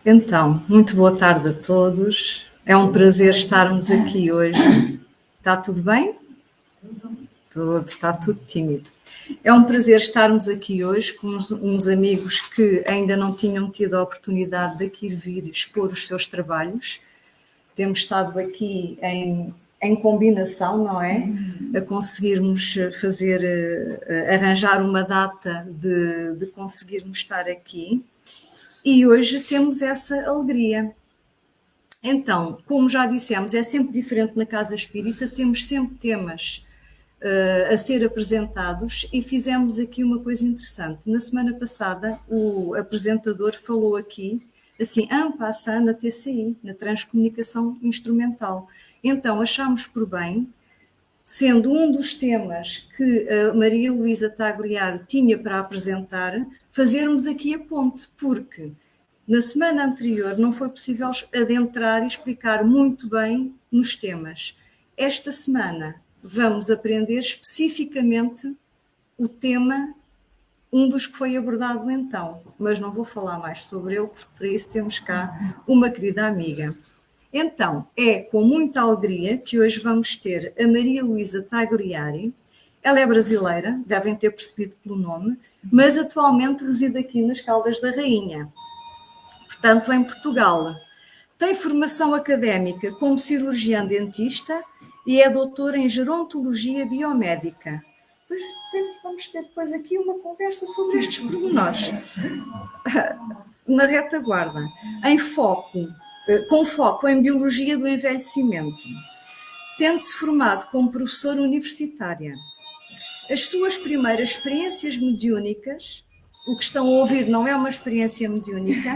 Então, muito boa tarde a todos. É um prazer estarmos aqui hoje. Está tudo bem? Tudo, está tudo tímido. É um prazer estarmos aqui hoje com uns amigos que ainda não tinham tido a oportunidade de aqui vir expor os seus trabalhos. Temos estado aqui em combinação, não é? A conseguirmos arranjar uma data de conseguirmos estar aqui. E hoje temos essa alegria. Então, como já dissemos, é sempre diferente na Casa Espírita, temos sempre temas a ser apresentados e fizemos aqui uma coisa interessante. Na semana passada, o apresentador falou aqui, assim, en passant na TCI, na Transcomunicação Instrumental. Então, achámos por bem, sendo um dos temas que a Maria Luísa Tagliaro tinha para apresentar, fazermos aqui a ponte, porque na semana anterior não foi possível adentrar e explicar muito bem nos temas. Esta semana vamos aprender especificamente o tema, um dos que foi abordado então, mas não vou falar mais sobre ele, porque para isso temos cá uma querida amiga. Então, é com muita alegria que hoje vamos ter a Maria Luísa Tagliari. Ela é brasileira, devem ter percebido pelo nome, mas atualmente reside aqui nas Caldas da Rainha, portanto em Portugal. Tem formação académica como cirurgiã dentista e é doutora em gerontologia biomédica. Pois vamos ter depois aqui uma conversa sobre estes pormenores. Na retaguarda, com foco em biologia do envelhecimento, tendo-se formado como professora universitária. As suas primeiras experiências mediúnicas, o que estão a ouvir não é uma experiência mediúnica,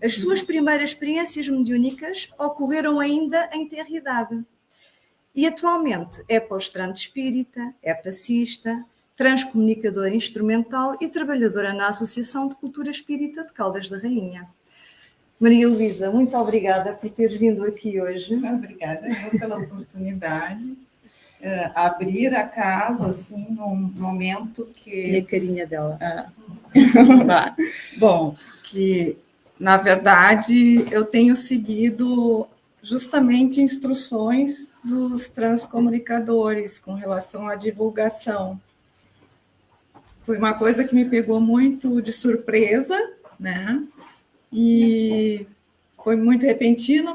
as suas primeiras experiências mediúnicas ocorreram ainda em tenra idade. E atualmente é palestrante espírita, é passista, transcomunicadora instrumental e trabalhadora na Associação de Cultura Espírita de Caldas da Rainha. Maria Luísa, muito obrigada por teres vindo aqui hoje. Obrigada pela oportunidade. Abrir a casa, assim, num momento que... E a carinha dela. Bom, que, na verdade, eu tenho seguido justamente instruções dos transcomunicadores com relação à divulgação. Foi uma coisa que me pegou muito de surpresa, né? E foi muito repentino,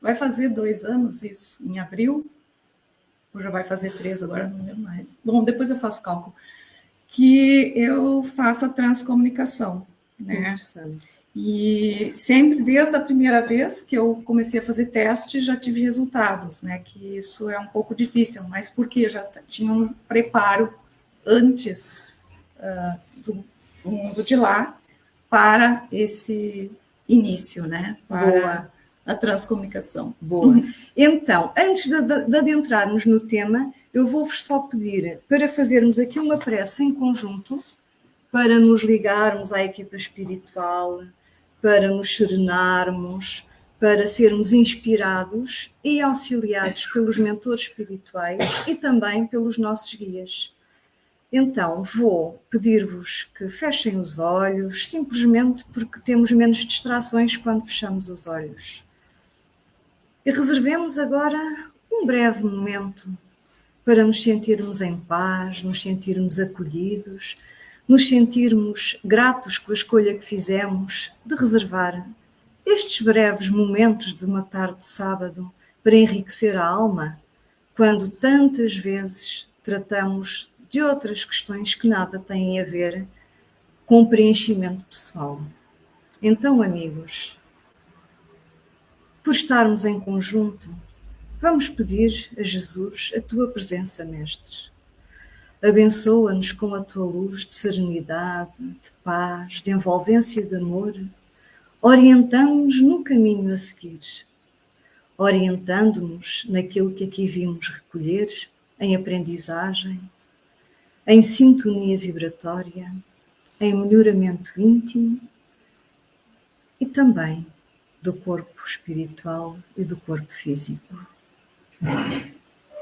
vai fazer 2 anos isso, em abril, ou já vai fazer 3, agora não lembro mais. Bom, depois eu faço cálculo. Que eu faço a transcomunicação, né? E sempre, desde a primeira vez que eu comecei a fazer teste, já tive resultados, né? Que isso é um pouco difícil, mas porque já tinha um preparo antes do mundo de lá para esse início, né? Para a transcomunicação. Boa. Então, antes de adentrarmos no tema, eu vou-vos só pedir para fazermos aqui uma prece em conjunto, para nos ligarmos à equipa espiritual, para nos serenarmos, para sermos inspirados e auxiliados pelos mentores espirituais e também pelos nossos guias. Então, vou pedir-vos que fechem os olhos, simplesmente porque temos menos distrações quando fechamos os olhos. E reservemos agora um breve momento para nos sentirmos em paz, nos sentirmos acolhidos, nos sentirmos gratos com a escolha que fizemos de reservar estes breves momentos de uma tarde de sábado para enriquecer a alma, quando tantas vezes tratamos de outras questões que nada têm a ver com o preenchimento pessoal. Então, amigos, por estarmos em conjunto, vamos pedir a Jesus a tua presença, Mestre. Abençoa-nos com a tua luz de serenidade, de paz, de envolvência e de amor, orientando-nos no caminho a seguir, orientando-nos naquilo que aqui vimos recolher, em aprendizagem, em sintonia vibratória, em melhoramento íntimo e também do corpo espiritual e do corpo físico.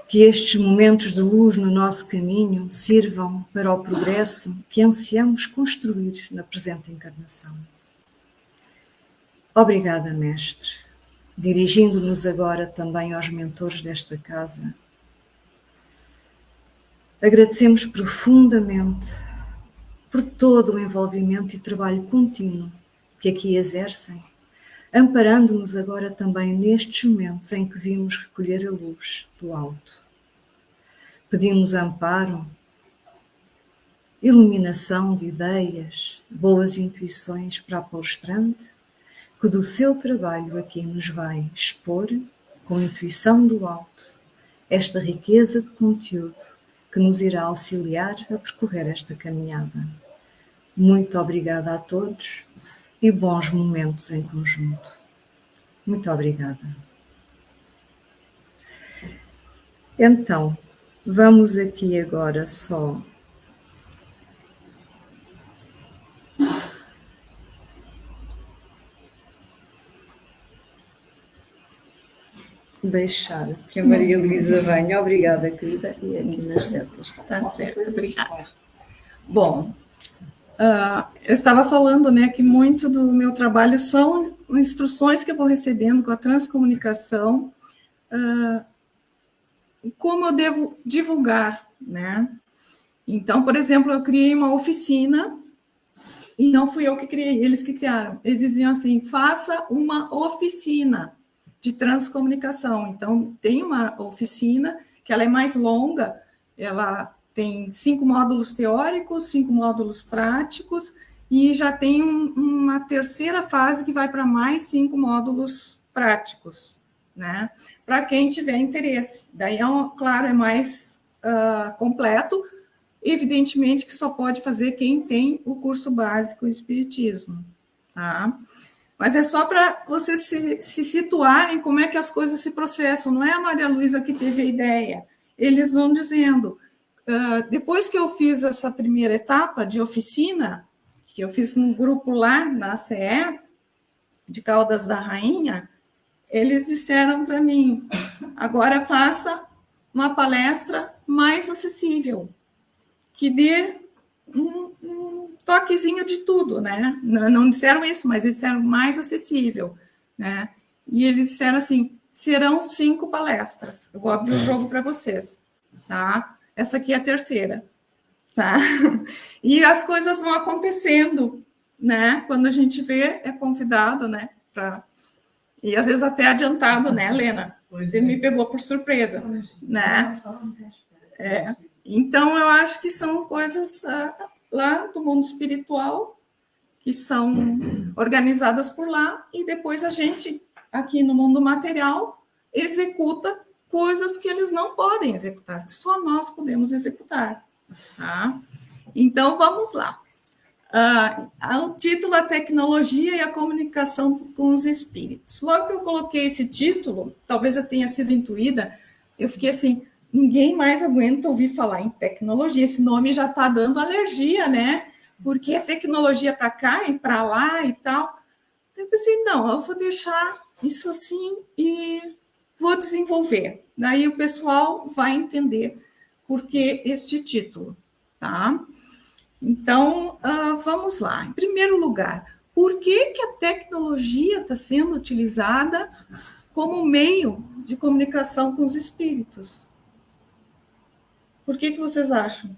Que estes momentos de luz no nosso caminho sirvam para o progresso que ansiamos construir na presente encarnação. Obrigada, Mestre. Dirigindo-nos agora também aos mentores desta casa, agradecemos profundamente por todo o envolvimento e trabalho contínuo que aqui exercem, amparando-nos agora também nestes momentos em que vimos recolher a luz do alto. Pedimos amparo, iluminação de ideias, boas intuições para a palestrante, que do seu trabalho aqui nos vai expor, com intuição do alto, esta riqueza de conteúdo que nos irá auxiliar a percorrer esta caminhada. Muito obrigada a todos e bons momentos em conjunto. Muito obrigada. Então, vamos aqui agora só deixar que a Maria Luísa venha. Obrigada, querida. E aqui nas setas. Tá certo, obrigada. Bom, eu estava falando, né, que muito do meu trabalho são instruções que eu vou recebendo com a transcomunicação, como eu devo divulgar, né? Então, por exemplo, eu criei uma oficina, e não fui eu que criei, eles que criaram. Eles diziam assim, faça uma oficina de transcomunicação. Então, tem uma oficina que ela é mais longa, ela tem 5 módulos teóricos, 5 módulos práticos, e já tem uma terceira fase que vai para mais 5 módulos práticos, né? Para quem tiver interesse. Daí, claro, é mais completo. Evidentemente que só pode fazer quem tem o curso básico em Espiritismo, tá? Mas é só para vocês se situarem como é que as coisas se processam. Não é a Maria Luísa que teve a ideia. Eles vão dizendo, depois que eu fiz essa primeira etapa de oficina, que eu fiz num grupo lá na ACE, de Caldas da Rainha, eles disseram para mim, agora faça uma palestra mais acessível, que dê um toquezinho de tudo, né? Não disseram isso, mas disseram mais acessível, né? E eles disseram assim, serão 5 palestras. Eu vou abrir o jogo para vocês, tá? Essa aqui é a terceira, tá? E as coisas vão acontecendo, né? Quando a gente vê, é convidado, né? E às vezes até adiantado, né, Helena? Ele me pegou por surpresa, né? Então, eu acho que são coisas lá do mundo espiritual que são organizadas por lá, e depois a gente, aqui no mundo material, executa coisas que eles não podem executar, que só nós podemos executar. Tá? Então, vamos lá. O título é Tecnologia e a Comunicação com os Espíritos. Logo que eu coloquei esse título, talvez eu tenha sido intuída, eu fiquei assim, ninguém mais aguenta ouvir falar em tecnologia, esse nome já está dando alergia, né? Porque é tecnologia para cá e para lá e tal. Então, eu pensei, não, eu vou deixar isso assim e vou desenvolver. Daí o pessoal vai entender por que este título, tá? Então, vamos lá. Em primeiro lugar, por que a tecnologia está sendo utilizada como meio de comunicação com os espíritos? Por que vocês acham?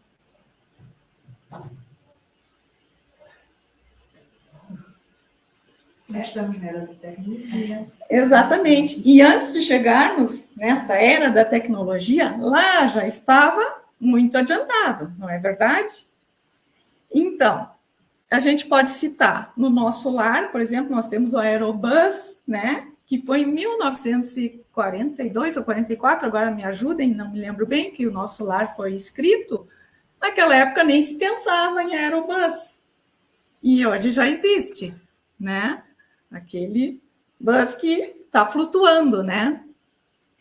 Estamos na era da tecnologia. Exatamente. E antes de chegarmos nesta era da tecnologia, lá já estava muito adiantado, não é verdade? Então, a gente pode citar no nosso lar, por exemplo, nós temos o Aerobus, né? Que foi em 1942 ou 44, agora me ajudem, não me lembro bem, que o nosso lar foi escrito. Naquela época nem se pensava em Aerobus. E hoje já existe, né? Aquele bus que está flutuando, né?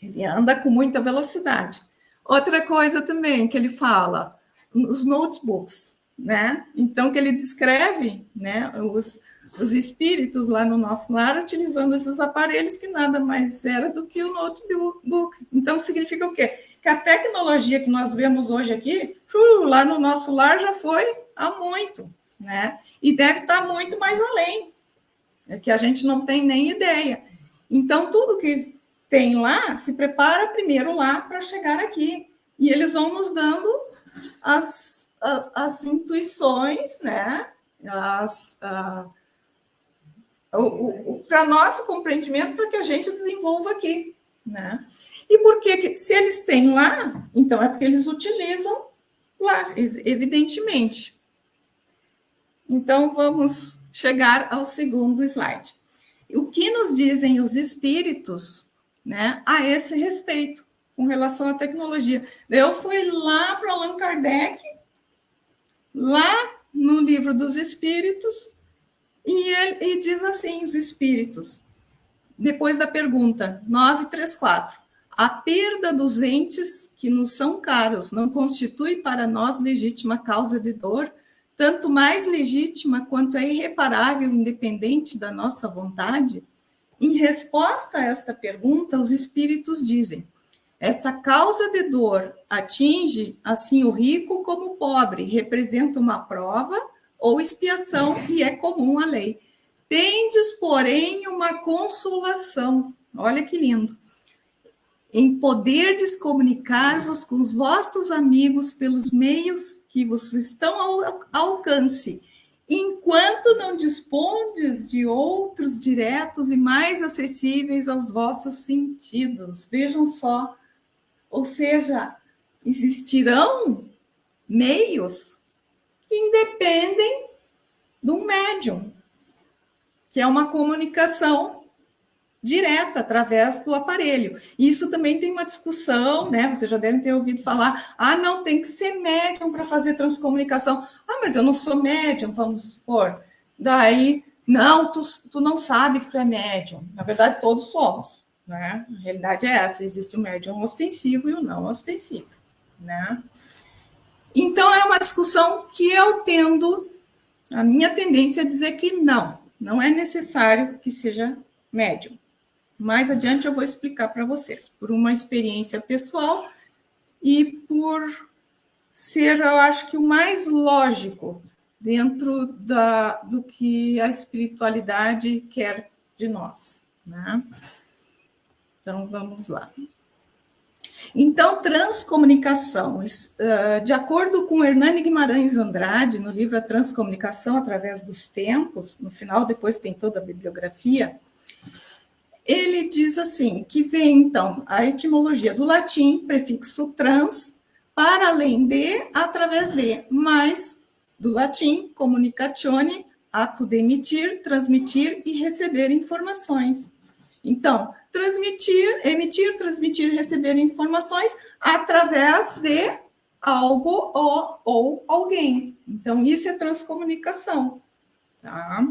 Ele anda com muita velocidade. Outra coisa também que ele fala, os notebooks, né? Então, que ele descreve, né, os espíritos lá no nosso lar utilizando esses aparelhos que nada mais era do que o notebook. Então, significa o quê? Que a tecnologia que nós vemos hoje aqui, lá no nosso lar já foi há muito, né? E deve estar muito mais além, é que a gente não tem nem ideia. Então, tudo que tem lá, se prepara primeiro lá para chegar aqui. E eles vão nos dando as intuições, né? Para nosso compreendimento, para que a gente desenvolva aqui, né? E por que, se eles têm lá, então é porque eles utilizam lá, evidentemente. Então, vamos chegar ao segundo slide. O que nos dizem os espíritos, né, a esse respeito, com relação à tecnologia? Eu fui lá para Allan Kardec, lá no Livro dos Espíritos, e diz assim, os espíritos, depois da pergunta 934, a perda dos entes que nos são caros não constitui para nós legítima causa de dor, tanto mais legítima quanto é irreparável, independente da nossa vontade? Em resposta a esta pergunta, os espíritos dizem: essa causa de dor atinge assim o rico como o pobre, representa uma prova ou expiação e é comum à lei. Tendes, porém, uma consolação. Olha que lindo. Em poderdes comunicar-vos com os vossos amigos pelos meios que vos estão ao alcance, enquanto não dispondes de outros diretos e mais acessíveis aos vossos sentidos. Vejam só. Ou seja, existirão meios que independem do médium, que é uma comunicação direta através do aparelho. Isso também tem uma discussão, né? Vocês já devem ter ouvido falar, não, tem que ser médium para fazer transcomunicação. Mas eu não sou médium, vamos supor. Daí, não, tu não sabe que tu é médium. Na verdade, todos somos, né? A realidade é essa, existe o médium ostensivo e o não ostensivo, né? Então, é uma discussão que eu tendo, a minha tendência é dizer que não é necessário que seja médium. Mais adiante eu vou explicar para vocês, por uma experiência pessoal e por ser, eu acho que o mais lógico dentro do que a espiritualidade quer de nós, né? Então, vamos lá. Então, transcomunicação. De acordo com Hernani Guimarães Andrade, no livro A Transcomunicação através dos Tempos, no final, depois tem toda a bibliografia, ele diz assim, que vem, então, a etimologia do latim, prefixo trans, para além de, através de, mais do latim, communicatione, ato de emitir, transmitir e receber informações. Então, emitir, transmitir, receber informações através de algo ou alguém. Então, isso é transcomunicação, tá?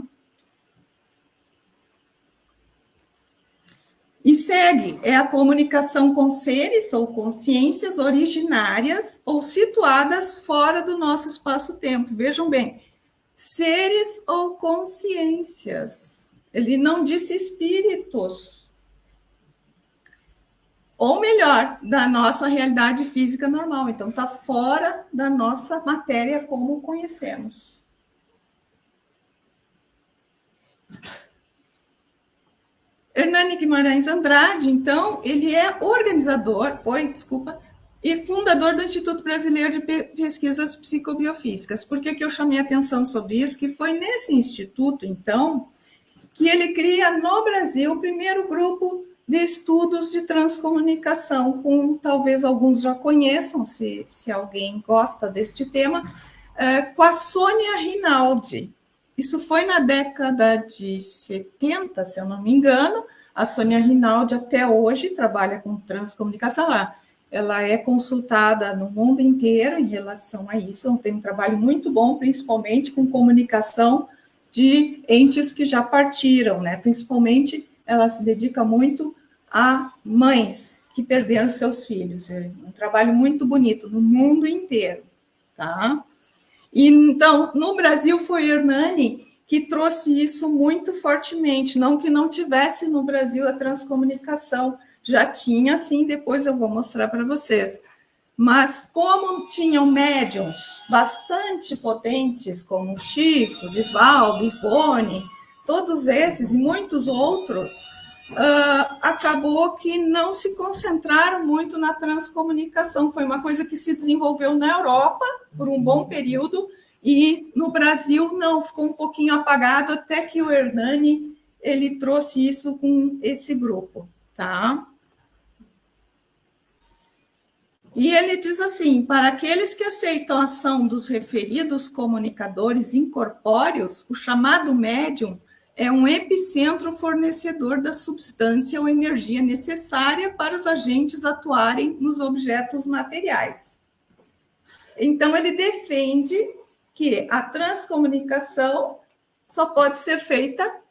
E segue, é a comunicação com seres ou consciências originárias ou situadas fora do nosso espaço-tempo. Vejam bem, seres ou consciências. Ele não disse espíritos. Ou melhor, da nossa realidade física normal. Então, está fora da nossa matéria como conhecemos. Hernani Guimarães Andrade, então, ele é e fundador do Instituto Brasileiro de Pesquisas Psicobiofísicas. Por que eu chamei a atenção sobre isso? Que foi nesse instituto, então, que ele cria no Brasil o primeiro grupo de estudos de transcomunicação, com talvez alguns já conheçam, se alguém gosta deste tema, com a Sônia Rinaldi. Isso foi na década de 70, se eu não me engano. A Sônia Rinaldi, até hoje, trabalha com transcomunicação lá. Ela é consultada no mundo inteiro em relação a isso. Tem um trabalho muito bom, principalmente com comunicação de entes que já partiram, né? Principalmente, ela se dedica muito a mães que perderam seus filhos. É um trabalho muito bonito no mundo inteiro, tá? E, então, no Brasil foi Hernani que trouxe isso muito fortemente, não que não tivesse no Brasil a transcomunicação, já tinha sim, depois eu vou mostrar para vocês. Mas como tinham médiums bastante potentes, como Chico, Divaldo, Ivone, todos esses e muitos outros, acabou que não se concentraram muito na transcomunicação. Foi uma coisa que se desenvolveu na Europa por um bom período, e no Brasil não, ficou um pouquinho apagado, até que o Hernani ele trouxe isso com esse grupo, tá? E ele diz assim: para aqueles que aceitam a ação dos referidos comunicadores incorpóreos, o chamado médium é um epicentro fornecedor da substância ou energia necessária para os agentes atuarem nos objetos materiais. Então, ele defende que a transcomunicação só pode ser feita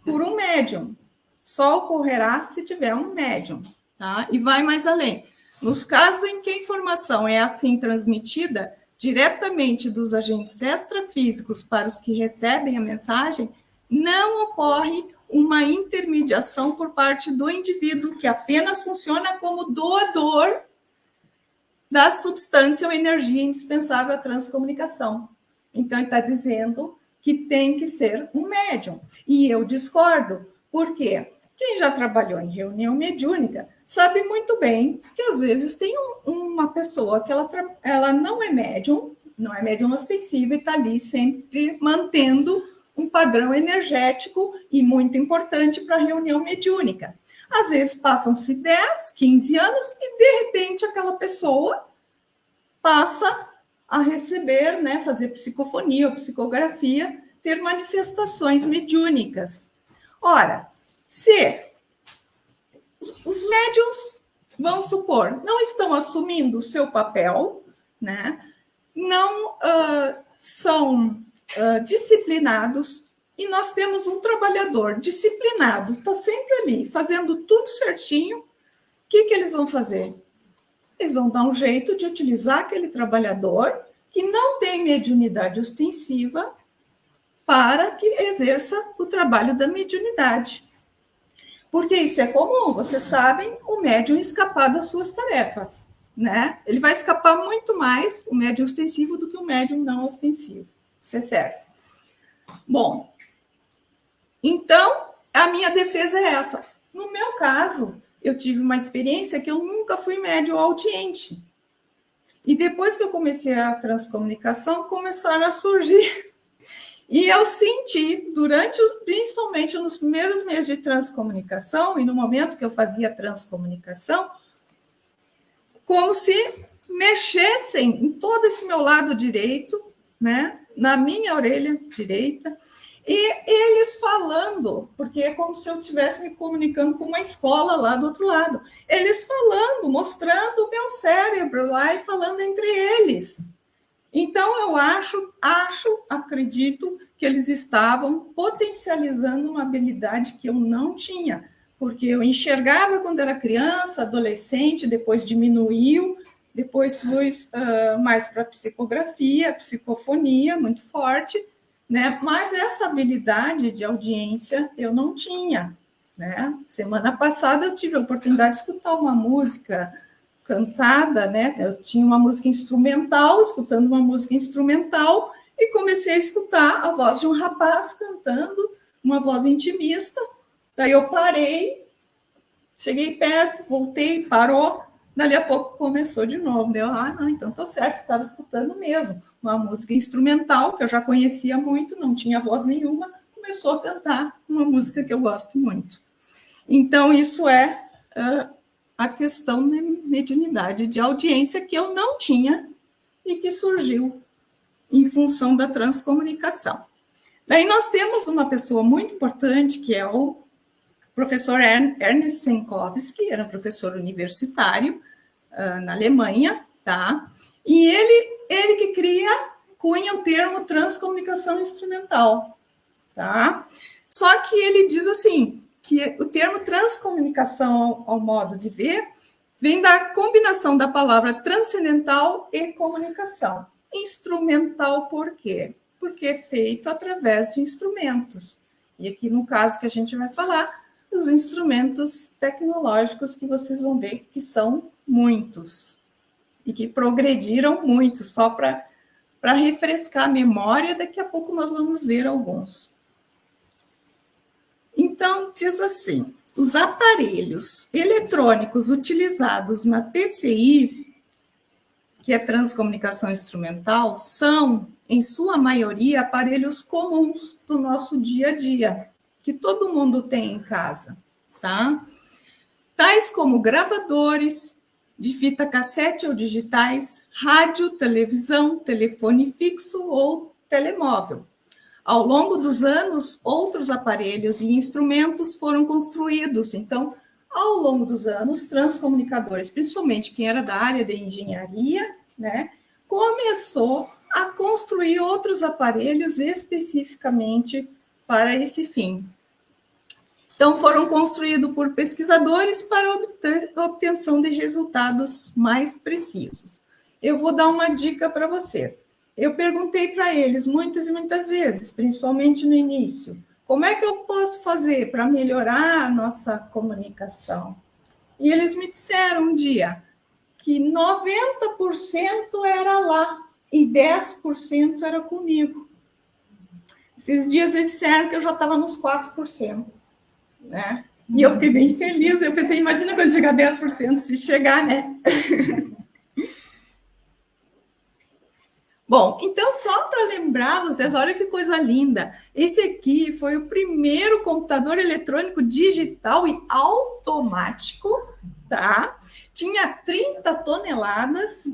por um médium. Só ocorrerá se tiver um médium, tá? E vai mais além. Nos casos em que a informação é assim transmitida diretamente dos agentes extrafísicos para os que recebem a mensagem, não ocorre uma intermediação por parte do indivíduo, que apenas funciona como doador da substância ou energia indispensável à transcomunicação. Então, ele está dizendo que tem que ser um médium. E eu discordo. Por quê? Quem já trabalhou em reunião mediúnica sabe muito bem que, às vezes, tem uma pessoa que ela não é médium ostensiva e está ali sempre mantendo um padrão energético e muito importante para a reunião mediúnica. Às vezes, passam-se 10, 15 anos e, de repente, aquela pessoa passa a receber, né, fazer psicofonia ou psicografia, ter manifestações mediúnicas. Ora, se os médiuns, vamos supor, não estão assumindo o seu papel, né, não são disciplinados, e nós temos um trabalhador disciplinado, está sempre ali, fazendo tudo certinho, o que eles vão fazer? Eles vão dar um jeito de utilizar aquele trabalhador que não tem mediunidade ostensiva para que exerça o trabalho da mediunidade. Porque isso é comum, vocês sabem, o médium escapar das suas tarefas, né? Ele vai escapar muito mais, o médium ostensivo, do que o médium não ostensivo. Isso é certo. Bom, então, a minha defesa é essa. No meu caso, eu tive uma experiência que eu nunca fui médium audiente. E depois que eu comecei a transcomunicação, começaram a surgir. E eu senti, principalmente nos primeiros meses de transcomunicação, e no momento que eu fazia transcomunicação, como se mexessem em todo esse meu lado direito, né, na minha orelha direita, e eles falando, porque é como se eu estivesse me comunicando com uma escola lá do outro lado. Eles falando, mostrando o meu cérebro lá e falando entre eles. Então, eu acredito que eles estavam potencializando uma habilidade que eu não tinha, porque eu enxergava quando era criança, adolescente, depois diminuiu, depois fui mais para psicografia, psicofonia, muito forte, né? Mas essa habilidade de audiência eu não tinha, né? Semana passada eu tive a oportunidade de escutar uma música cantada, né? Eu tinha uma música instrumental, escutando uma música instrumental, e comecei a escutar a voz de um rapaz cantando, uma voz intimista. Daí eu parei, cheguei perto, voltei, parou, dali a pouco começou de novo. Daí eu, não, então tô certo, estava escutando mesmo. Uma música instrumental, que eu já conhecia muito, não tinha voz nenhuma, começou a cantar uma música que eu gosto muito. Então, isso é a questão de mediunidade, de audiência, que eu não tinha e que surgiu em função da transcomunicação. Daí nós temos uma pessoa muito importante, que é o professor Ernest Senkowski, era um professor universitário na Alemanha, tá? E ele que cunha o termo transcomunicação instrumental, tá? Só que ele diz assim, que o termo transcomunicação, ao modo de ver, vem da combinação da palavra transcendental e comunicação. Instrumental por quê? Porque é feito através de instrumentos. E aqui, no caso que a gente vai falar, os instrumentos tecnológicos que vocês vão ver que são muitos e que progrediram muito, só para refrescar a memória, daqui a pouco nós vamos ver alguns. diz assim: os aparelhos eletrônicos utilizados na TCI, que é transcomunicação instrumental, são, em sua maioria, aparelhos comuns do nosso dia a dia, que todo mundo tem em casa, tá? Tais como gravadores de fita cassete ou digitais, rádio, televisão, telefone fixo ou telemóvel. Ao longo dos anos, outros aparelhos e instrumentos foram construídos. Então, ao longo dos anos, transcomunicadores, principalmente quem era da área de engenharia, né, começou a construir outros aparelhos especificamente para esse fim. Então, foram construídos por pesquisadores para obtenção de resultados mais precisos. Eu vou dar uma dica para vocês. Eu perguntei para eles muitas e muitas vezes, principalmente no início, como é que eu posso fazer para melhorar a nossa comunicação? E eles me disseram um dia que 90% era lá e 10% era comigo. Esses dias eles disseram que eu já estava nos 4%. Né? E eu fiquei bem feliz. Eu pensei, imagina quando chegar a 10%, se chegar, né? Bom, então, só para lembrar vocês, olha que coisa linda. Esse aqui foi o primeiro computador eletrônico digital e automático, tá? Tinha 30 toneladas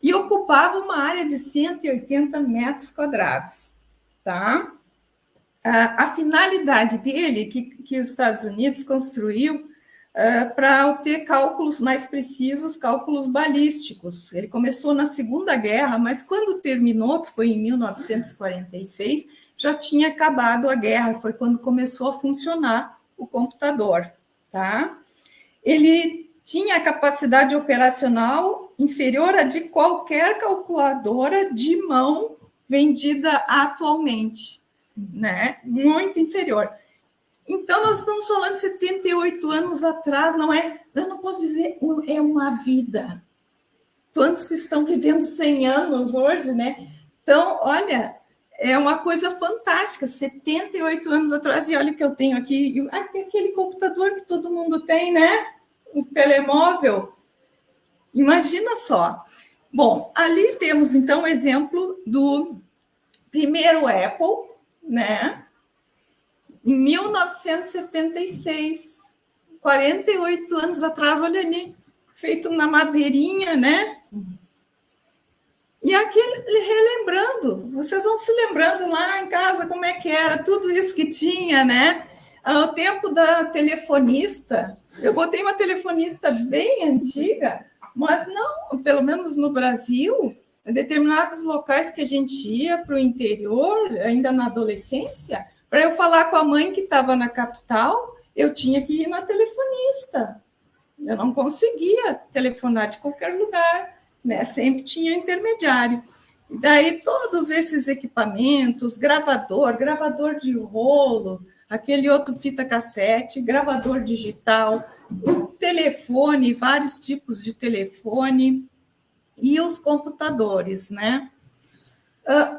e ocupava uma área de 180 metros quadrados, tá? A finalidade dele, que os Estados Unidos construiu para obter cálculos mais precisos, cálculos balísticos. Ele começou na Segunda Guerra, mas quando terminou, que foi em 1946, já tinha acabado a guerra, foi quando começou a funcionar o computador, tá? Ele tinha a capacidade operacional inferior a de qualquer calculadora de mão vendida atualmente, né? Muito inferior. Então, nós estamos falando de 78 anos atrás, não é? Eu não posso dizer, é uma vida. Quantos estão vivendo 100 anos hoje, né? Então, olha, é uma coisa fantástica. 78 anos atrás, e olha o que eu tenho aqui. Tem aquele computador que todo mundo tem, né? Um telemóvel. Imagina só. Bom, ali temos, então, o exemplo do primeiro Apple, né? Em 1976, 48 anos atrás, olha ali, feito na madeirinha, né? E aqui, relembrando, vocês vão se lembrando lá em casa como é que era, tudo isso que tinha, né? Ao tempo da telefonista, eu botei uma telefonista bem antiga, mas não, pelo menos no Brasil, em determinados locais que a gente ia para o interior, ainda na adolescência, para eu falar com a mãe que estava na capital, eu tinha que ir na telefonista. Eu não conseguia telefonar de qualquer lugar, né? Sempre tinha intermediário. E daí todos esses equipamentos, gravador de rolo, aquele outro fita cassete, gravador digital, o telefone, vários tipos de telefone e os computadores, né?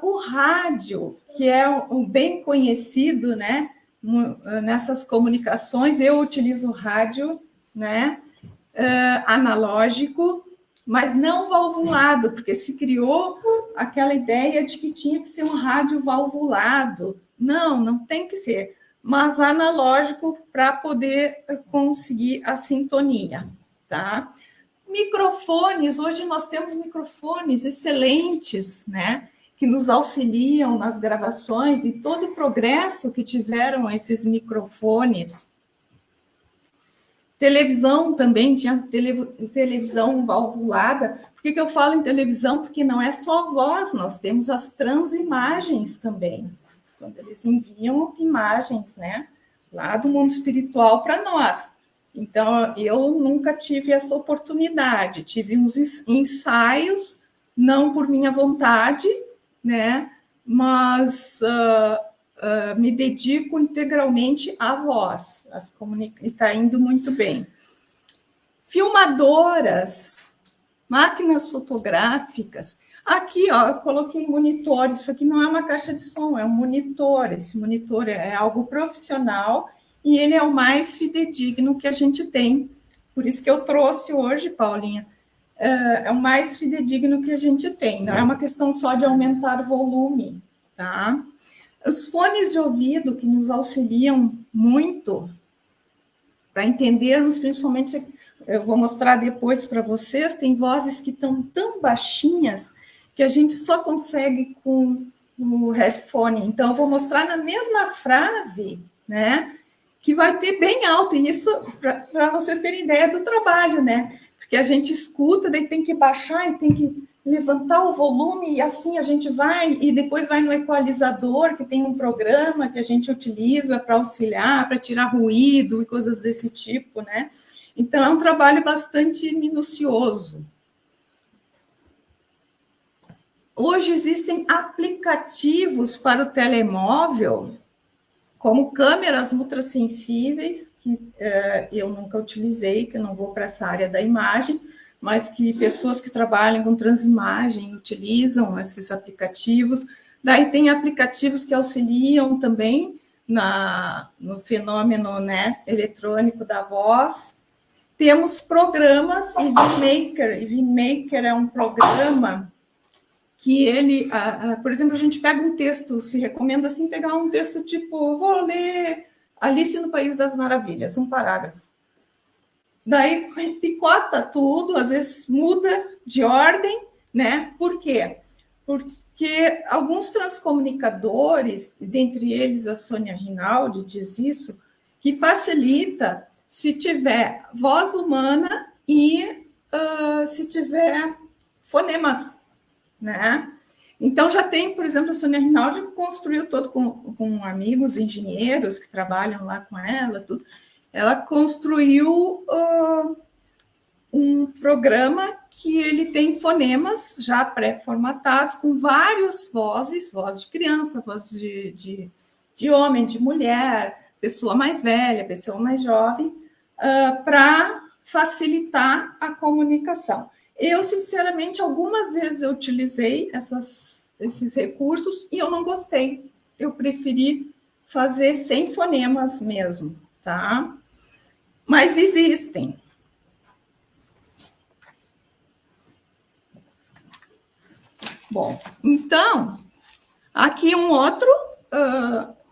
O rádio, que é um bem conhecido, né, nessas comunicações, eu utilizo rádio, né, analógico, mas não valvulado, porque se criou aquela ideia de que tinha que ser um rádio valvulado. Não tem que ser, mas analógico para poder conseguir a sintonia, tá? Microfones, hoje nós temos microfones excelentes, né? Que nos auxiliam nas gravações e todo o progresso que tiveram esses microfones. Televisão também, tinha televisão valvulada. Por que eu falo em televisão? Porque não é só voz, nós temos as transimagens também, quando eles enviam imagens, né, lá do mundo espiritual para nós. Então, eu nunca tive essa oportunidade, tive uns ensaios, não por minha vontade, né? Mas me dedico integralmente à voz, e está indo muito bem. Filmadoras, máquinas fotográficas. Aqui, ó, eu coloquei monitor. Isso aqui não é uma caixa de som, é um monitor. Esse monitor é algo profissional e ele é o mais fidedigno que a gente tem. Por isso que eu trouxe hoje, Paulinha, é o mais fidedigno que a gente tem. Não é uma questão só de aumentar o volume, tá? Os fones de ouvido que nos auxiliam muito para entendermos, principalmente, eu vou mostrar depois para vocês, tem vozes que estão tão baixinhas que a gente só consegue com o headphone. Então, eu vou mostrar na mesma frase, né, que vai ter bem alto, e isso para vocês terem ideia do trabalho, né? Porque a gente escuta, daí tem que baixar e tem que levantar o volume, e assim a gente vai, e depois vai no equalizador, que tem um programa que a gente utiliza para auxiliar, para tirar ruído e coisas desse tipo, né? Então, é um trabalho bastante minucioso. Hoje existem aplicativos para o telemóvel, como câmeras ultrassensíveis, que eu nunca utilizei, que eu não vou para essa área da imagem, mas que pessoas que trabalham com transimagem utilizam esses aplicativos. Daí tem aplicativos que auxiliam também no fenômeno, né, eletrônico da voz. Temos programas, EVMaker. EVMaker é um programa que ele, por exemplo, a gente pega um texto, se recomenda assim pegar um texto tipo, vou ler Alice no País das Maravilhas, um parágrafo. Daí picota tudo, às vezes muda de ordem, né? Por quê? Porque alguns transcomunicadores, dentre eles a Sônia Rinaldi diz isso, que facilita se tiver voz humana e se tiver fonemas, né? Então, já tem, por exemplo, a Sônia Rinaldi construiu todo com amigos engenheiros que trabalham lá com ela, tudo. Ela construiu um programa que ele tem fonemas já pré-formatados, com várias vozes, voz de criança, voz de homem, de mulher, pessoa mais velha, pessoa mais jovem, para facilitar a comunicação. Eu, sinceramente, algumas vezes eu utilizei esses recursos e eu não gostei. Eu preferi fazer sem fonemas mesmo, tá? Mas existem. Bom, então, aqui um outro,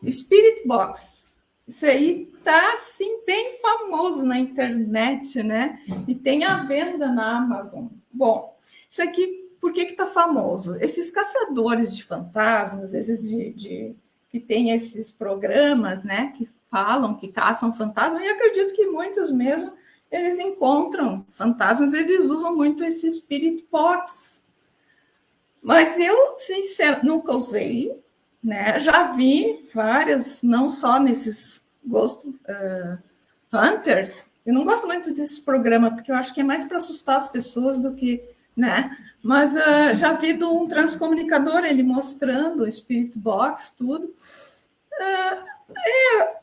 Spirit Box. Isso aí está, assim, bem famoso na internet, né? E tem à venda na Amazon. Bom, isso aqui, por que está famoso? Esses caçadores de fantasmas, esses que tem esses programas, né? Que falam, que caçam fantasmas, e acredito que muitos mesmo, eles encontram fantasmas, eles usam muito esse Spirit Box. Mas eu, sinceramente, nunca usei, né? Já vi várias, não só nesses Ghost Hunters. Eu não gosto muito desse programa, porque eu acho que é mais para assustar as pessoas do que, né? Mas já vi de um transcomunicador, ele mostrando o Spirit Box, tudo.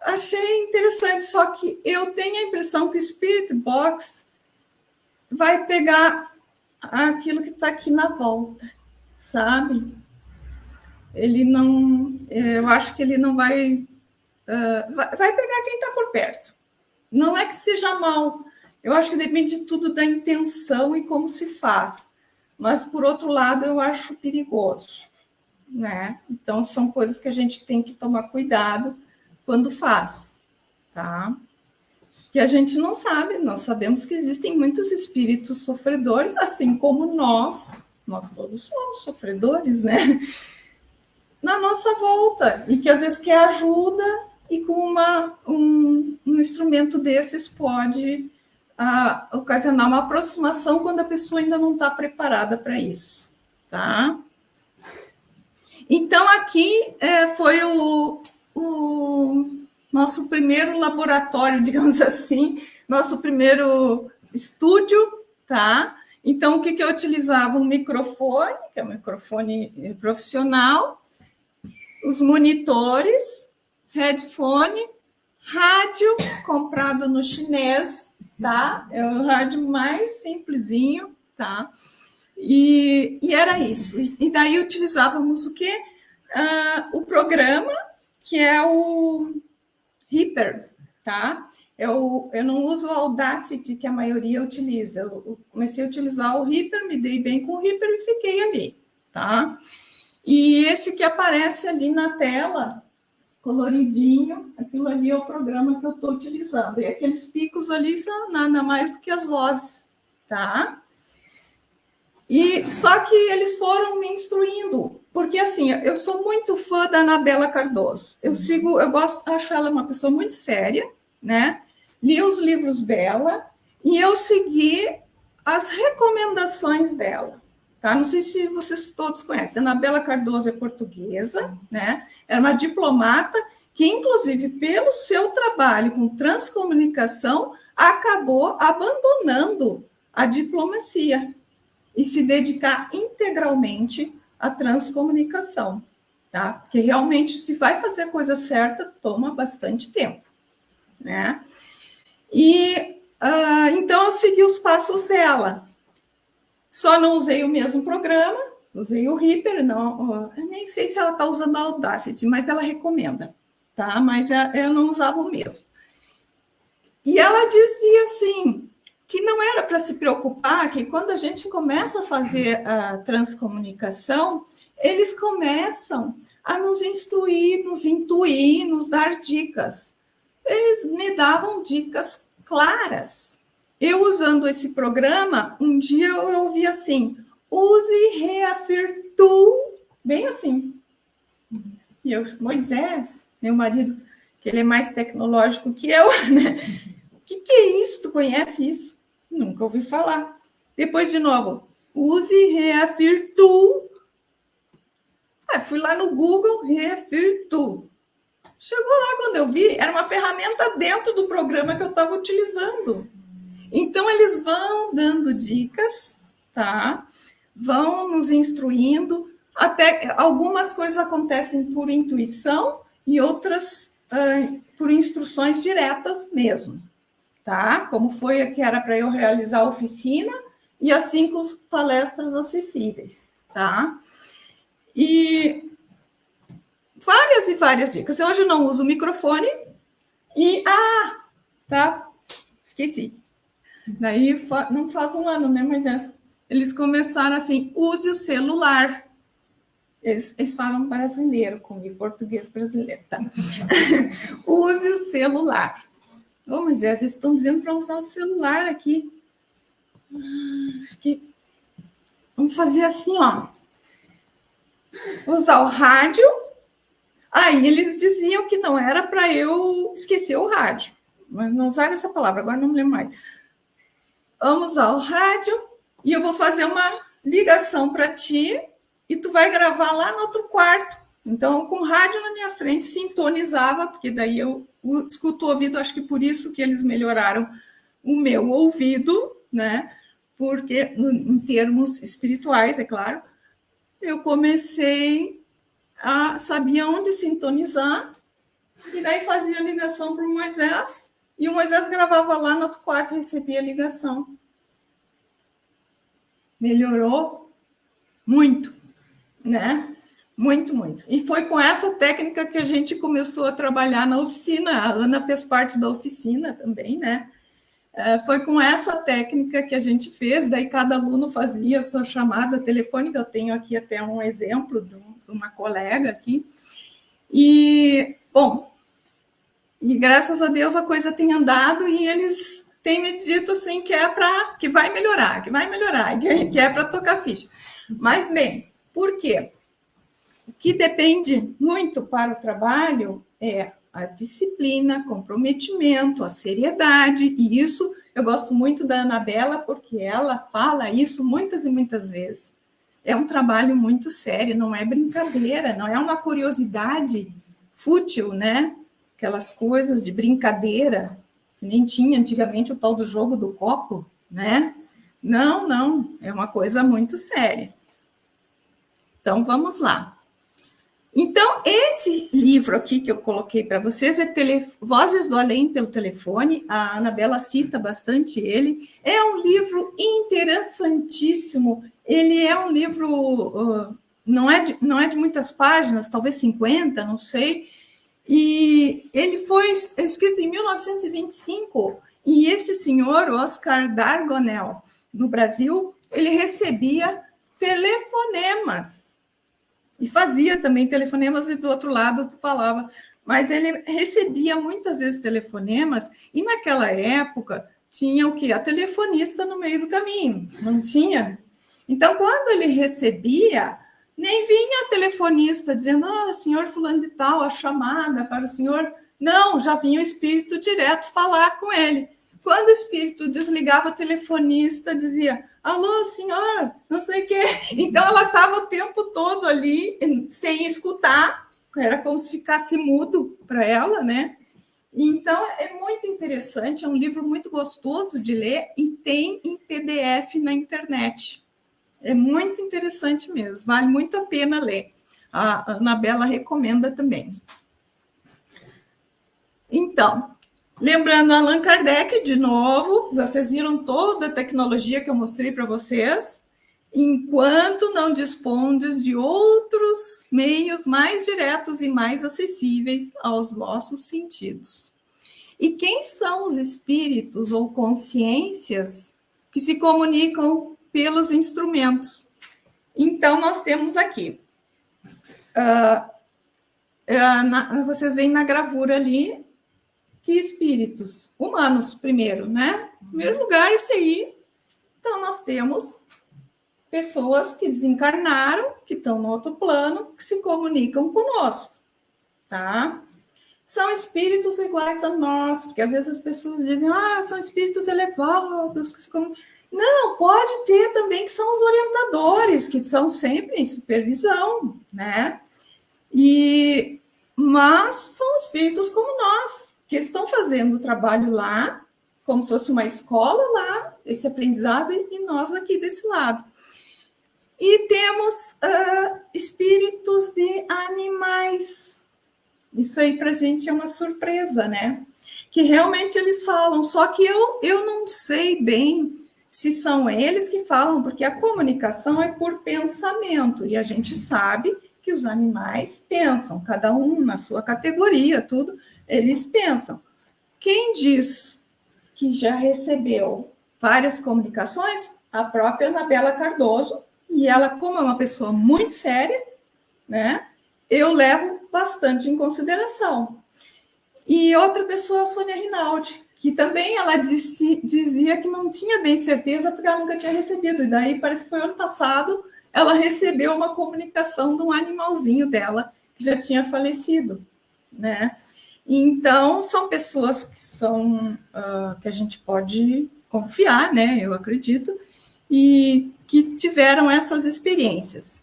Achei interessante, só que eu tenho a impressão que o Spirit Box vai pegar aquilo que está aqui na volta, sabe? Ele não, eu acho que ele não vai pegar quem está por perto. Não é que seja mal, eu acho que depende de tudo da intenção e como se faz. Mas, por outro lado, eu acho perigoso, né? Então, são coisas que a gente tem que tomar cuidado quando faz, tá? Que a gente não sabe, nós sabemos que existem muitos espíritos sofredores, assim como nós todos somos sofredores, né? Na nossa volta, e que às vezes quer ajuda, e com um instrumento desses pode ocasionar uma aproximação quando a pessoa ainda não está preparada para isso, tá? Então, aqui foi o nosso primeiro laboratório, digamos assim, nosso primeiro estúdio, tá? Então, o que eu utilizava? Um microfone, que é um microfone profissional, os monitores, headphone, rádio comprado no chinês, tá? É o rádio mais simplesinho, tá? E era isso. E daí utilizávamos o quê? O programa, que é o Reaper. tá? Eu não uso o Audacity, que a maioria utiliza. Eu comecei a utilizar o Reaper, me dei bem com o Reaper e fiquei ali, tá? E esse que aparece ali na tela, coloridinho, aquilo ali é o programa que eu estou utilizando. E aqueles picos ali são nada mais do que as vozes, tá? E só que eles foram me instruindo, porque assim, eu sou muito fã da Anabela Cardoso. Eu acho ela uma pessoa muito séria, né? Li os livros dela e eu segui as recomendações dela. Tá? Não sei se vocês todos conhecem. A Anabela Cardoso é portuguesa, né? É uma diplomata que, inclusive, pelo seu trabalho com transcomunicação, acabou abandonando a diplomacia e se dedicar integralmente à transcomunicação, tá? Porque realmente, se vai fazer a coisa certa, toma bastante tempo, né? E então eu segui os passos dela. Só não usei o mesmo programa, usei o Reaper, não, eu nem sei se ela está usando a Audacity, mas ela recomenda, tá? Mas eu não usava o mesmo. E ela dizia assim, que não era para se preocupar, que quando a gente começa a fazer a transcomunicação, eles começam a nos instruir, nos intuir, nos dar dicas. Eles me davam dicas claras. Eu, usando esse programa, um dia eu ouvi assim, use Reafirtu, bem assim. E eu, Moisés, meu marido, que ele é mais tecnológico que eu, né? O que é isso? Tu conhece isso? Nunca ouvi falar. Depois, de novo, use Reafirtu. Fui lá no Google, Reafirtu. Chegou lá, quando eu vi, era uma ferramenta dentro do programa que eu estava utilizando. Então, eles vão dando dicas, tá? Vão nos instruindo. Até algumas coisas acontecem por intuição e outras por instruções diretas mesmo, tá? Como foi a que era para eu realizar a oficina e as 5 palestras acessíveis, tá? E várias e várias dicas. Hoje eu não uso o microfone e... tá? Esqueci. Daí, não faz um ano, né? Mas eles começaram assim, use o celular. Eles falam brasileiro comigo, português brasileiro, tá? Use o celular. Mas eles estão dizendo para usar o celular aqui. Acho que vamos fazer assim, ó. Usar o rádio. Aí eles diziam que não era para eu esquecer o rádio. Mas não usaram essa palavra, agora não me lembro mais. Vamos usar o rádio e eu vou fazer uma ligação para ti e tu vai gravar lá no outro quarto. Então, com o rádio na minha frente, sintonizava, porque daí eu escuto o ouvido, acho que por isso que eles melhoraram o meu ouvido, né? Porque, em termos espirituais, é claro, eu comecei a saber onde sintonizar, e daí fazia a ligação para o Moisés, e o Moisés gravava lá no outro quarto e recebia a ligação. Melhorou muito, né? Muito, muito. E foi com essa técnica que a gente começou a trabalhar na oficina. A Ana fez parte da oficina também, né? Foi com essa técnica que a gente fez, daí cada aluno fazia a sua chamada telefônica. Eu tenho aqui até um exemplo de uma colega aqui. E, bom, e graças a Deus a coisa tem andado e eles têm me dito assim que vai melhorar, que é para tocar ficha. Mas, bem, por quê? O que depende muito para o trabalho é a disciplina, comprometimento, a seriedade, e isso eu gosto muito da Anabela, porque ela fala isso muitas e muitas vezes. É um trabalho muito sério, não é brincadeira, não é uma curiosidade fútil, né? Aquelas coisas de brincadeira, que nem tinha antigamente o tal do jogo do copo, né? Não, é uma coisa muito séria. Então, vamos lá. Então, esse livro aqui que eu coloquei para vocês é Vozes do Além pelo Telefone. A Anabela cita bastante ele. É um livro interessantíssimo. Ele é um livro, não é de muitas páginas, talvez 50, não sei. E ele foi escrito em 1925, e este senhor, Oscar Dargonel, no Brasil, ele recebia telefonemas, e fazia também telefonemas, e do outro lado falava, mas ele recebia muitas vezes telefonemas, e naquela época tinha o quê? A telefonista no meio do caminho, não tinha? Então, quando ele recebia, nem vinha a telefonista dizendo, senhor fulano de tal, a chamada para o senhor. Não, já vinha o espírito direto falar com ele. Quando o espírito desligava, a telefonista dizia, alô, senhor, não sei o quê. Então, ela estava o tempo todo ali, sem escutar, era como se ficasse mudo para ela, né? Então, é muito interessante, é um livro muito gostoso de ler e tem em PDF na internet. É muito interessante mesmo, vale muito a pena ler. A Anabela recomenda também. Então, lembrando Allan Kardec, de novo, vocês viram toda a tecnologia que eu mostrei para vocês, enquanto não dispondes de outros meios mais diretos e mais acessíveis aos vossos sentidos. E quem são os espíritos ou consciências que se comunicam pelos instrumentos? Então, nós temos aqui, vocês veem na gravura ali, que espíritos humanos, primeiro, né? Em primeiro lugar, isso aí. Então, nós temos pessoas que desencarnaram, que estão no outro plano, que se comunicam conosco, tá? São espíritos iguais a nós, porque às vezes as pessoas dizem, são espíritos elevados, que se comunicam. Não, pode ter também que são os orientadores, que são sempre em supervisão, né? Mas são espíritos como nós, que estão fazendo o trabalho lá, como se fosse uma escola lá, esse aprendizado, e nós aqui desse lado. E temos espíritos de animais. Isso aí para a gente é uma surpresa, né? Que realmente eles falam, só que eu não sei bem se são eles que falam, porque a comunicação é por pensamento, e a gente sabe que os animais pensam, cada um na sua categoria, tudo, eles pensam. Quem diz que já recebeu várias comunicações? A própria Anabela Cardoso, e ela, como é uma pessoa muito séria, né, eu levo bastante em consideração. E outra pessoa, a Sônia Rinaldi, que também ela dizia que não tinha bem certeza, porque ela nunca tinha recebido. E daí, parece que foi ano passado, ela recebeu uma comunicação de um animalzinho dela, que já tinha falecido, né? Então, são pessoas que são que a gente pode confiar, né? Eu acredito, e que tiveram essas experiências.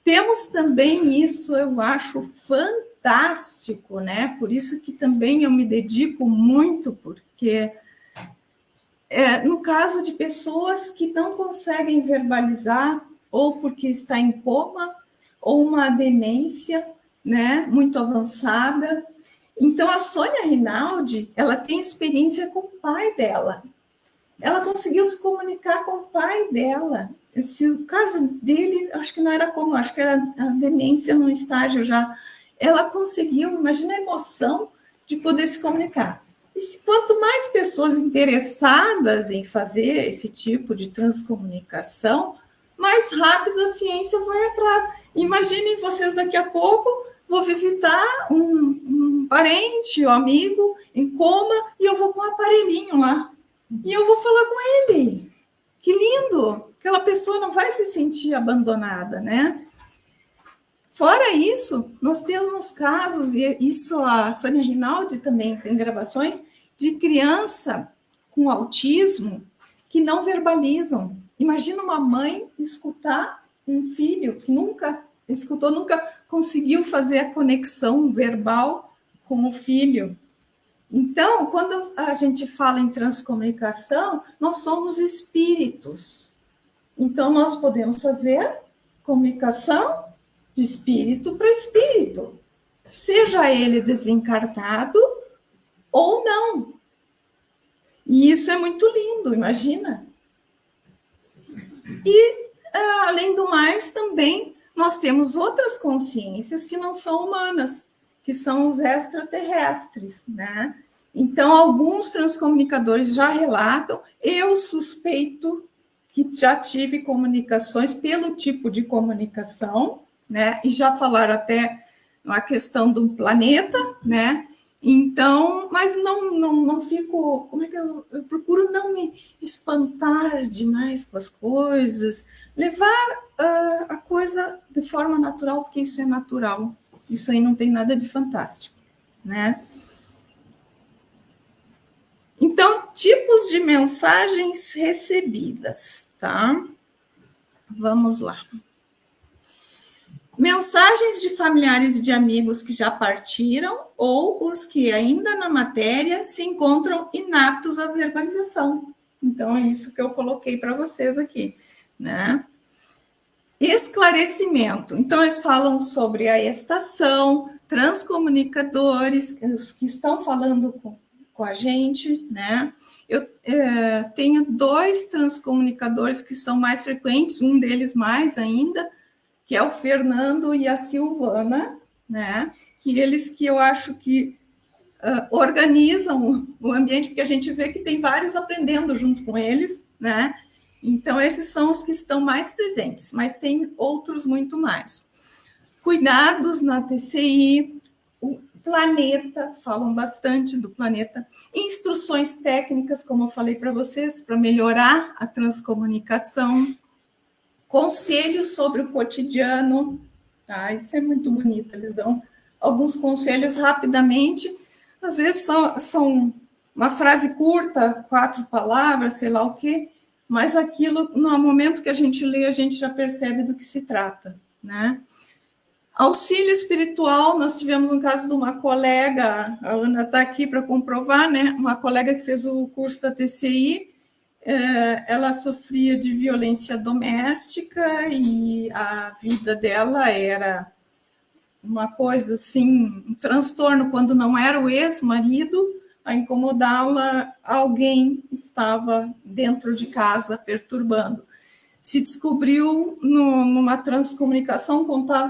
Temos também isso, eu acho fantástico, né? Por isso que também eu me dedico muito, porque no caso de pessoas que não conseguem verbalizar, ou porque está em coma, ou uma demência, né, muito avançada. Então, a Sônia Rinaldi, ela tem experiência com o pai dela. Ela conseguiu se comunicar com o pai dela. O caso dele, acho que não era como, acho que era a demência num estágio já. Ela conseguiu, imagina a emoção de poder se comunicar. E quanto mais pessoas interessadas em fazer esse tipo de transcomunicação, mais rápido a ciência vai atrás. Imaginem vocês daqui a pouco, vou visitar um parente ou amigo em coma e eu vou com um aparelhinho lá. E eu vou falar com ele. Que lindo! Aquela pessoa não vai se sentir abandonada, né? Fora isso, nós temos casos, e isso a Sônia Rinaldi também tem gravações, de criança com autismo que não verbalizam. Imagina uma mãe escutar um filho que nunca escutou, nunca conseguiu fazer a conexão verbal com o filho. Então, quando a gente fala em transcomunicação, nós somos espíritos. Então, nós podemos fazer comunicação de espírito para espírito, seja ele desencarnado ou não. E isso é muito lindo, imagina. E, além do mais, também nós temos outras consciências que não são humanas, que são os extraterrestres, né? Então, alguns transcomunicadores já relatam, eu suspeito que já tive comunicações pelo tipo de comunicação, né? E já falaram até a questão do planeta, né? Então, mas não fico, como é que eu procuro não me espantar demais com as coisas, levar a coisa de forma natural, porque isso é natural, isso aí não tem nada de fantástico, né? Então, tipos de mensagens recebidas, tá? Vamos lá. Mensagens de familiares e de amigos que já partiram ou os que ainda na matéria se encontram inaptos à verbalização. Então, é isso que eu coloquei para vocês aqui, né? Esclarecimento. Então, eles falam sobre a estação, transcomunicadores, os que estão falando com a gente, né? Eu tenho 2 transcomunicadores que são mais frequentes, um deles mais ainda, que é o Fernando e a Silvana, né? Que eles que eu acho que organizam o ambiente, porque a gente vê que tem vários aprendendo junto com eles, né? Então, esses são os que estão mais presentes, mas tem outros muito mais. Cuidados na TCI, o planeta, falam bastante do planeta, instruções técnicas, como eu falei para vocês, para melhorar a transcomunicação, conselhos sobre o cotidiano, tá? Isso é muito bonito, eles dão alguns conselhos rapidamente, às vezes são uma frase curta, 4 palavras, sei lá o quê, mas aquilo, no momento que a gente lê, a gente já percebe do que se trata, né? Auxílio espiritual, nós tivemos um caso de uma colega, a Ana está aqui para comprovar, né? Uma colega que fez o curso da TCI, ela sofria de violência doméstica e a vida dela era uma coisa assim, um transtorno, quando não era o ex-marido a incomodá-la, alguém estava dentro de casa perturbando. Se descobriu numa transcomunicação,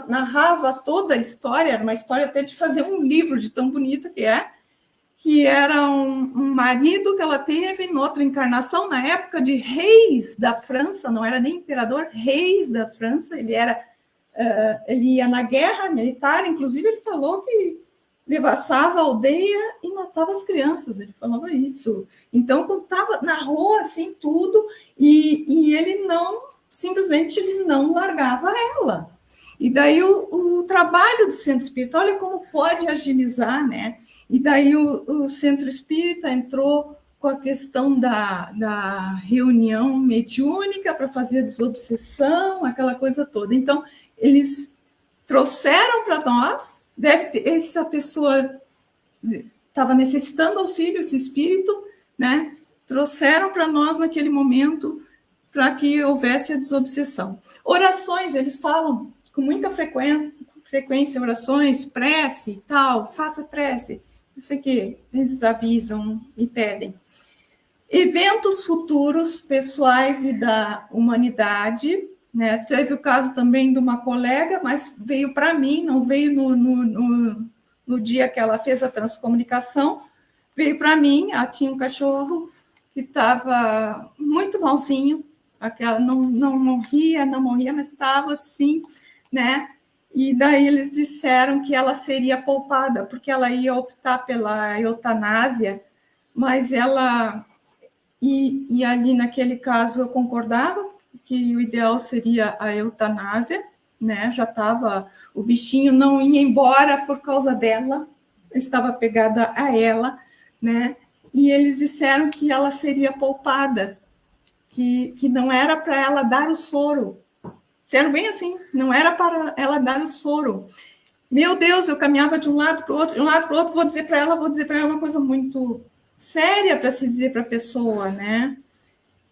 narrava toda a história, era uma história até de fazer um livro de tão bonita que era um marido que ela teve em outra encarnação, na época de reis da França, não era nem imperador, reis da França, ele ia na guerra militar, inclusive ele falou que devassava a aldeia e matava as crianças, ele falava isso. Então, contava, narrou assim tudo, e ele simplesmente ele não largava ela. E daí o trabalho do centro espírita, olha como pode agilizar, né? E daí o centro espírita entrou com a questão da reunião mediúnica para fazer a desobsessão, aquela coisa toda. Então, eles trouxeram para nós, essa pessoa estava necessitando auxílio, esse espírito, né? Trouxeram para nós naquele momento para que houvesse a desobsessão. Orações, eles falam com muita frequência, orações, prece e tal, faça prece, isso aqui, eles avisam e pedem. Eventos futuros, pessoais e da humanidade, né? Teve o caso também de uma colega, mas veio para mim, não veio no dia que ela fez a transcomunicação, veio para mim, ela tinha um cachorro que estava muito malzinho, aquela não morria, mas estava assim, né? E daí eles disseram que ela seria poupada, porque ela ia optar pela eutanásia, mas ela... E ali naquele caso eu concordava que o ideal seria a eutanásia, né? Já estava, o bichinho não ia embora por causa dela, estava pegada a ela, né? E eles disseram que ela seria poupada, que não era para ela dar o soro. Sendo bem assim, não era para ela dar o soro. Meu Deus, eu caminhava de um lado para o outro, vou dizer para ela uma coisa muito séria para se dizer para a pessoa, né?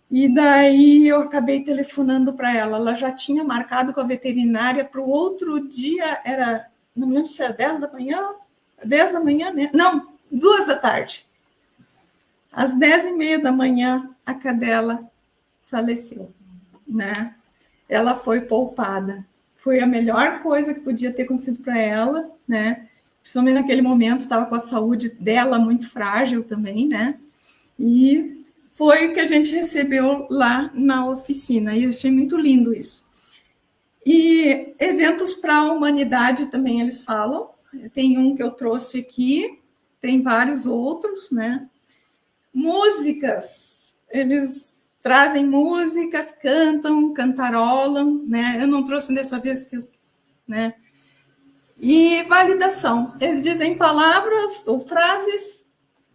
E daí eu acabei telefonando para ela já tinha marcado com a veterinária para o outro dia, não me lembro se era 10 da manhã, né? Não, 2 da tarde. Às 10h30 da manhã, a cadela faleceu, né? Ela foi poupada. Foi a melhor coisa que podia ter acontecido para ela, né? principalmente naquele momento, estava com a saúde dela muito frágil também, né? E foi o que a gente recebeu lá na oficina, e eu achei muito lindo isso. E eventos para a humanidade também eles falam, tem um que eu trouxe aqui, tem vários outros, né? Músicas, eles trazem músicas, cantam, cantarolam, né? Eu não trouxe dessa vez, né? E validação, eles dizem palavras ou frases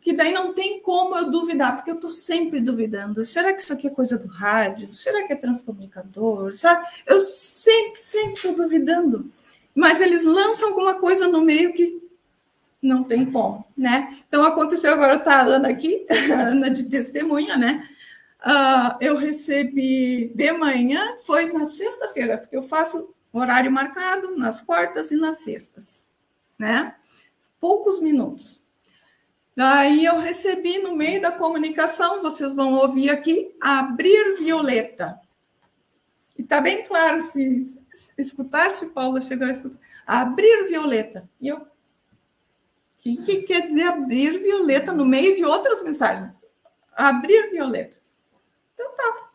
que daí não tem como eu duvidar, porque eu estou sempre duvidando. Será que isso aqui é coisa do rádio? Será que é transcomunicador? Sabe? Eu sempre estou duvidando. Mas eles lançam alguma coisa no meio que não tem como, né? Então, aconteceu agora, tá a Ana aqui, a Ana de testemunha, né? Eu recebi de manhã, foi na sexta-feira, porque eu faço horário marcado nas quartas e nas sextas, né? Poucos minutos. Daí eu recebi no meio da comunicação, vocês vão ouvir aqui, abrir violeta. E está bem claro, se escutaste, Paula, chegou a escutar. Abrir violeta. E eu, o que quer dizer abrir violeta no meio de outras mensagens? Abrir violeta. Então tá.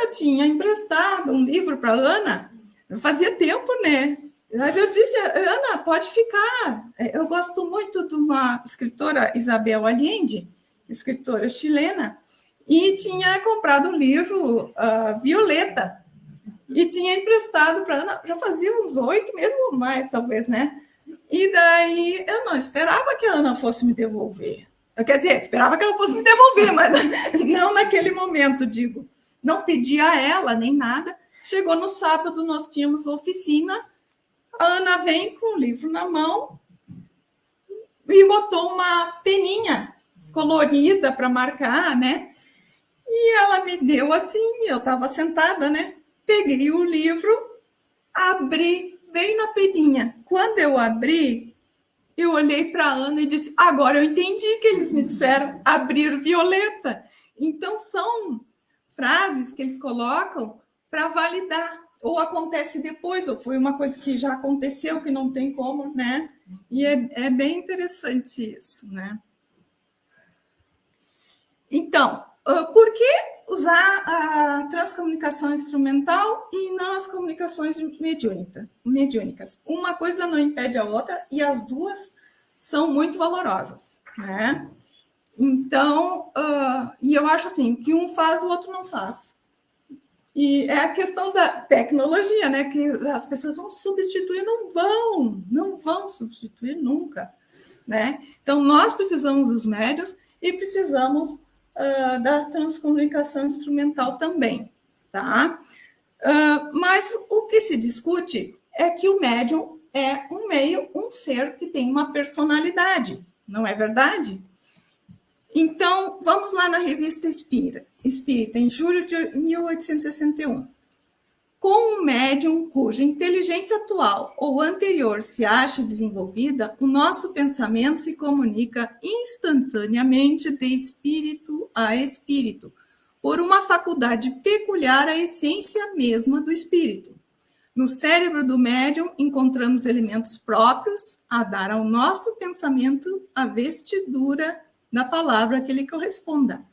Eu tinha emprestado um livro para a Ana, fazia tempo, né? Mas eu disse, Ana, pode ficar. Eu gosto muito de uma escritora, Isabel Allende, escritora chilena, e tinha comprado um livro, Violeta, e tinha emprestado para Ana, já fazia uns 8 meses ou mais, talvez, né? E daí eu não esperava que a Ana fosse me devolver. Quer dizer, esperava que ela fosse me devolver, mas não naquele momento, digo. Não pedi a ela nem nada. Chegou no sábado, nós tínhamos oficina. A Ana vem com o livro na mão e botou uma peninha colorida para marcar, né? E ela me deu assim, eu estava sentada, né? Peguei o livro, abri bem na peninha. Quando eu abri, eu olhei para a Ana e disse, agora eu entendi que eles me disseram abrir violeta. Então, são frases que eles colocam para validar. Ou acontece depois, ou foi uma coisa que já aconteceu, que não tem como, né? E é bem interessante isso, né? Então, por que usar a transcomunicação instrumental e não as comunicações mediúnicas? Uma coisa não impede a outra e as duas são muito valorosas, né? Então, e eu acho assim, que um faz, o outro não faz. E é a questão da tecnologia, né? Que as pessoas vão substituir, não vão substituir nunca, né? Então, nós precisamos dos médios e precisamos da transcomunicação instrumental também, tá? Mas o que se discute é que o médium é um meio, um ser que tem uma personalidade, não é verdade? Então, vamos lá na Revista Espírita, em julho de 1861. Com um médium cuja inteligência atual ou anterior se acha desenvolvida, o nosso pensamento se comunica instantaneamente de espírito a espírito, por uma faculdade peculiar à essência mesma do espírito. No cérebro do médium encontramos elementos próprios a dar ao nosso pensamento a vestidura da palavra que lhe corresponda.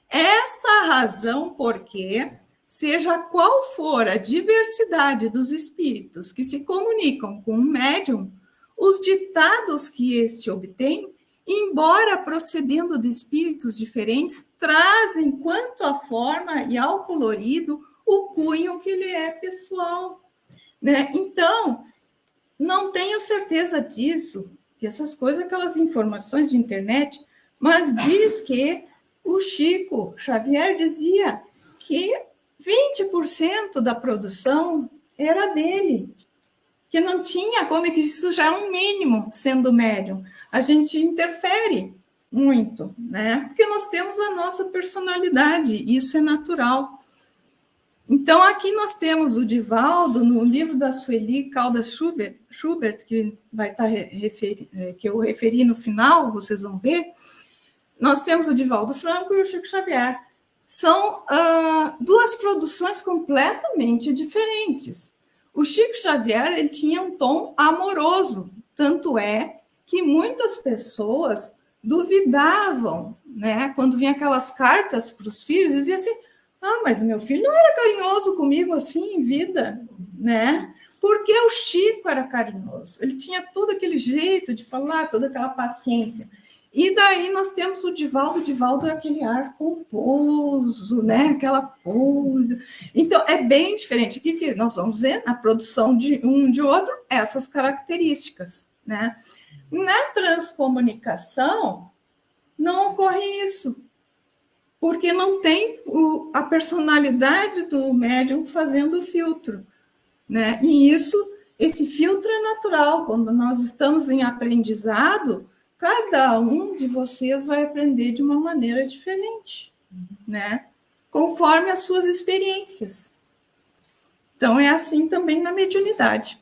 Essa a razão porque, seja qual for a diversidade dos espíritos que se comunicam com um médium, os ditados que este obtém, embora procedendo de espíritos diferentes, trazem quanto à forma e ao colorido o cunho que lhe é pessoal, né? Então, não tenho certeza disso, que essas coisas, aquelas informações de internet, mas diz que o Chico Xavier dizia que 20% da produção era dele, que não tinha como, que isso já é um mínimo, sendo médium. A gente interfere muito, né? Porque nós temos a nossa personalidade, isso é natural. Então, aqui nós temos o Divaldo, no livro da Sueli Caldas Schubert, que vai estar que eu referi no final, vocês vão ver. Nós temos o Divaldo Franco e o Chico Xavier. São duas produções completamente diferentes. O Chico Xavier ele tinha um tom amoroso, tanto é que muitas pessoas duvidavam, né? Quando vinha aquelas cartas para os filhos, dizia assim: ah, mas meu filho não era carinhoso comigo assim em vida, né? Porque o Chico era carinhoso, ele tinha todo aquele jeito de falar, toda aquela paciência. E daí nós temos o Divaldo. O Divaldo é aquele ar pomposo, né? Aquela coisa. Então, é bem diferente. O que nós vamos ver na produção de um de outro? Essas características, né? Na transcomunicação, não ocorre isso, porque não tem a personalidade do médium fazendo o filtro, né? E esse filtro é natural. Quando nós estamos em aprendizado, cada um de vocês vai aprender de uma maneira diferente, né? Conforme as suas experiências. Então, é assim também na mediunidade.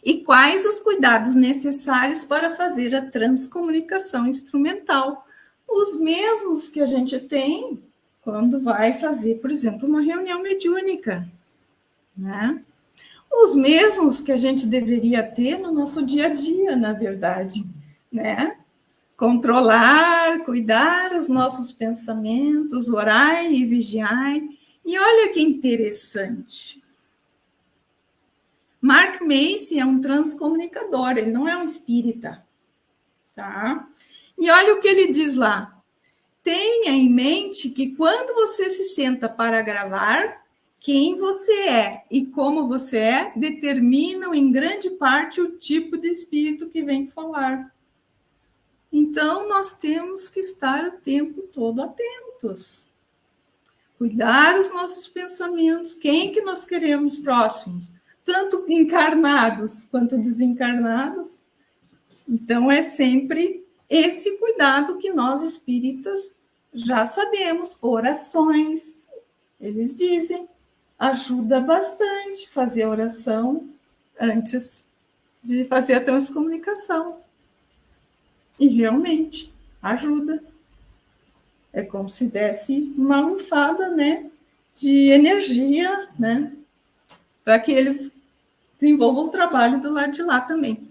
E quais os cuidados necessários para fazer a transcomunicação instrumental? Os mesmos que a gente tem quando vai fazer, por exemplo, uma reunião mediúnica, né? Os mesmos que a gente deveria ter no nosso dia a dia, na verdade, né? Controlar, cuidar os nossos pensamentos, orai e vigiai. E olha que interessante. Mark Macy é um transcomunicador, ele não é um espírita, tá? E olha o que ele diz lá. Tenha em mente que quando você se senta para gravar, quem você é e como você é determinam em grande parte o tipo de espírito que vem falar. Então, nós temos que estar o tempo todo atentos. Cuidar os nossos pensamentos, quem que nós queremos próximos, tanto encarnados quanto desencarnados. Então, é sempre esse cuidado que nós espíritas já sabemos. Orações, eles dizem, ajuda bastante fazer oração antes de fazer a transcomunicação. E realmente ajuda. É como se desse uma lufada, né, de energia, né, para que eles desenvolvam o trabalho do lado de lá também.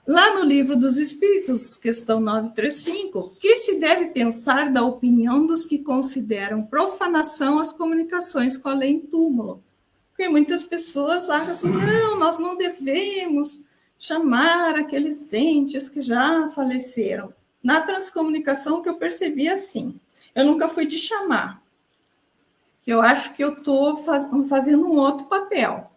Lá no Livro dos Espíritos, questão 935, que se deve pensar da opinião dos que consideram profanação as comunicações com a além-túmulo? Porque muitas pessoas acham assim, não, nós não devemos chamar aqueles entes que já faleceram. Na transcomunicação, o que eu percebi assim, eu nunca fui de chamar, que eu acho que eu estou fazendo um outro papel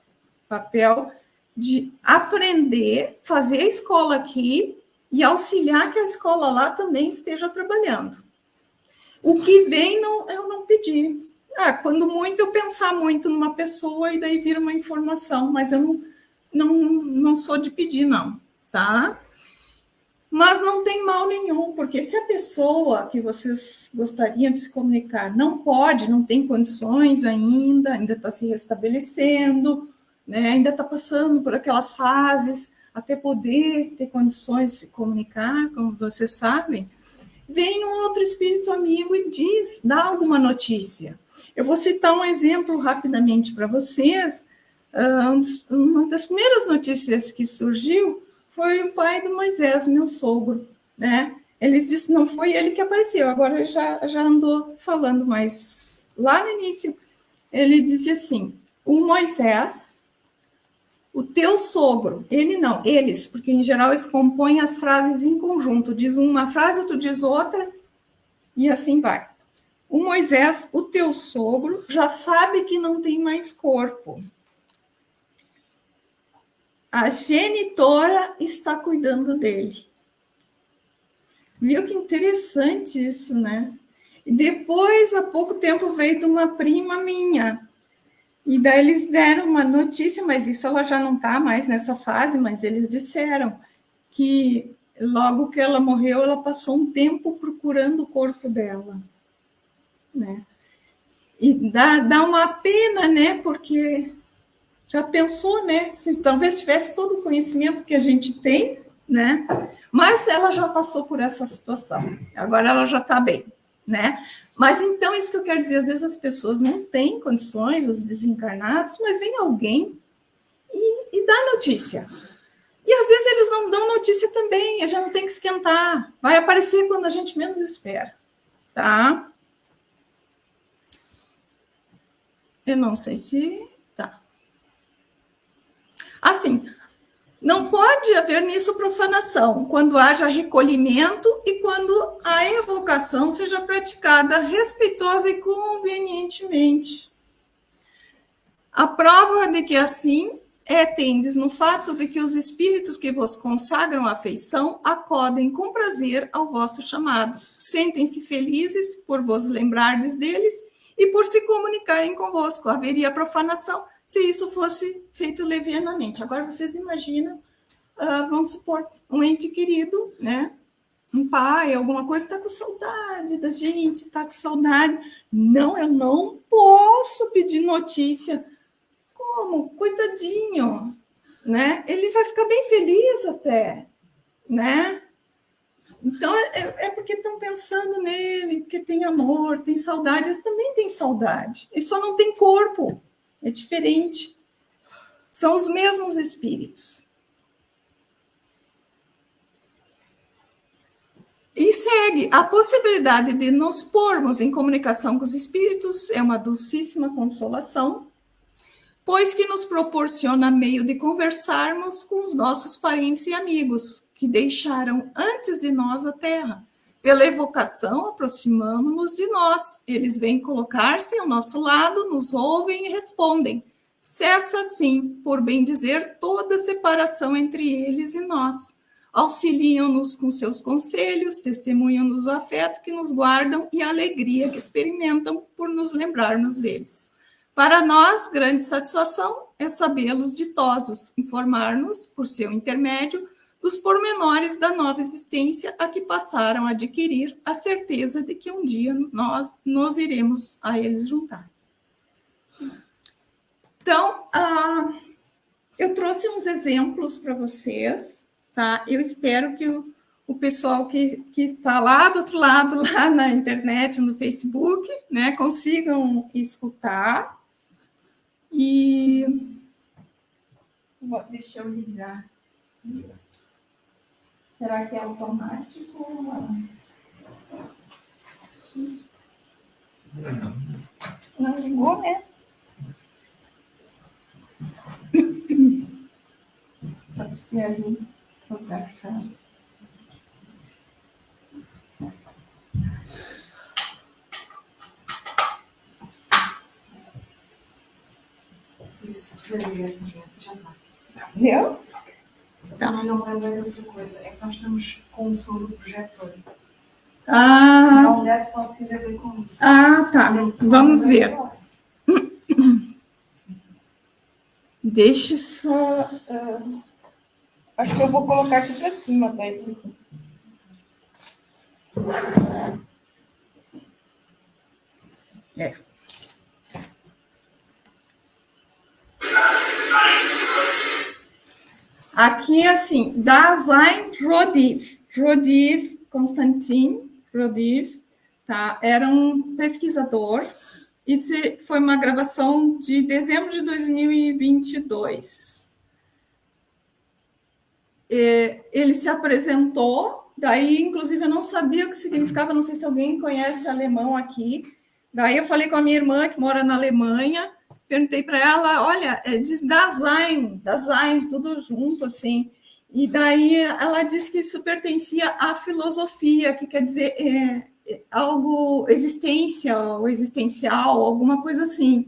de aprender, fazer a escola aqui e auxiliar que a escola lá também esteja trabalhando. O que vem, eu não pedi. Quando muito, eu pensar muito numa pessoa e daí vira uma informação, mas eu não sou de pedir, não, tá? Mas não tem mal nenhum, porque se a pessoa que vocês gostariam de se comunicar não pode, não tem condições ainda está se restabelecendo, né? Ainda está passando por aquelas fases até poder ter condições de se comunicar, como vocês sabem, vem um outro espírito amigo e dá alguma notícia. Eu vou citar um exemplo rapidamente para vocês. Uma das primeiras notícias que surgiu foi o pai do Moisés, meu sogro, né? Eles disseram, não foi ele que apareceu, agora ele já andou falando, mas lá no início ele dizia assim, o Moisés, o teu sogro, ele não, eles, porque em geral eles compõem as frases em conjunto, diz uma frase, outro diz outra, e assim vai. O Moisés, o teu sogro, já sabe que não tem mais corpo. A genitora está cuidando dele. Viu que interessante isso, né? E depois, há pouco tempo, veio de uma prima minha. E daí eles deram uma notícia, mas isso ela já não está mais nessa fase, mas eles disseram que logo que ela morreu, ela passou um tempo procurando o corpo dela, né? E dá uma pena, né? Porque já pensou, né? Se talvez tivesse todo o conhecimento que a gente tem, né? Mas ela já passou por essa situação. Agora ela já está bem, né? Mas então, isso que eu quero dizer, às vezes as pessoas não têm condições, os desencarnados, mas vem alguém e dá notícia. E às vezes eles não dão notícia também, a gente não tem que esquentar. Vai aparecer quando a gente menos espera, tá? Eu não sei se... Tá. Assim, não pode haver nisso profanação, quando haja recolhimento e quando a evocação seja praticada respeitosa e convenientemente. A prova de que assim tendes no fato de que os espíritos que vos consagram afeição acodem com prazer ao vosso chamado, sentem-se felizes por vos lembrardes deles e por se comunicarem convosco. Haveria profanação se isso fosse feito levianamente. Agora vocês imaginam, vamos supor, um ente querido, né? Um pai, alguma coisa, está com saudade da gente, está com saudade. Não, eu não posso pedir notícia. Como? Coitadinho, né? Ele vai ficar bem feliz até, né? Então, é porque estão pensando nele, porque tem amor, tem saudade, eles também têm saudade. E só não tem corpo, é diferente. São os mesmos espíritos. E segue, a possibilidade de nos pormos em comunicação com os espíritos é uma docíssima consolação, pois que nos proporciona meio de conversarmos com os nossos parentes e amigos, que deixaram antes de nós a terra. Pela evocação, aproximamo-nos de nós. Eles vêm colocar-se ao nosso lado, nos ouvem e respondem. Cessa, assim, por bem dizer, toda separação entre eles e nós. Auxiliam-nos com seus conselhos, testemunham-nos o afeto que nos guardam e a alegria que experimentam por nos lembrarmos deles. Para nós, grande satisfação é sabê-los ditosos, informar-nos, por seu intermédio, dos pormenores da nova existência a que passaram a adquirir a certeza de que um dia nós nos iremos a eles juntar. Então, eu trouxe uns exemplos para vocês, tá? Eu espero que o pessoal que está lá do outro lado, lá na internet, no Facebook, né, consigam escutar. E deixa eu ligar. Será que é automático? Não ligou, né? Pode ser ali. Vou baixar. Isso precisa ligar também, já está. Deu? Também não me lembro de outra coisa, é que nós estamos com o som do projetor. Se Ah, não der, pode ter a ver com isso. tá. Vamos ver. Deixa só... acho que eu vou colocar aqui para cima, tá? Esse aqui. Aqui, assim, Dasein Rodiv, Konstantin Rodiv, tá? Era um pesquisador. Isso foi uma gravação de dezembro de 2022. Ele se apresentou, daí, inclusive, eu não sabia o que significava, não sei se alguém conhece alemão aqui. Daí eu falei com a minha irmã, que mora na Alemanha, perguntei para ela, olha, diz Dasein, tudo junto, assim. E daí ela disse que isso pertencia à filosofia, que quer dizer algo, existência, ou existencial, alguma coisa assim,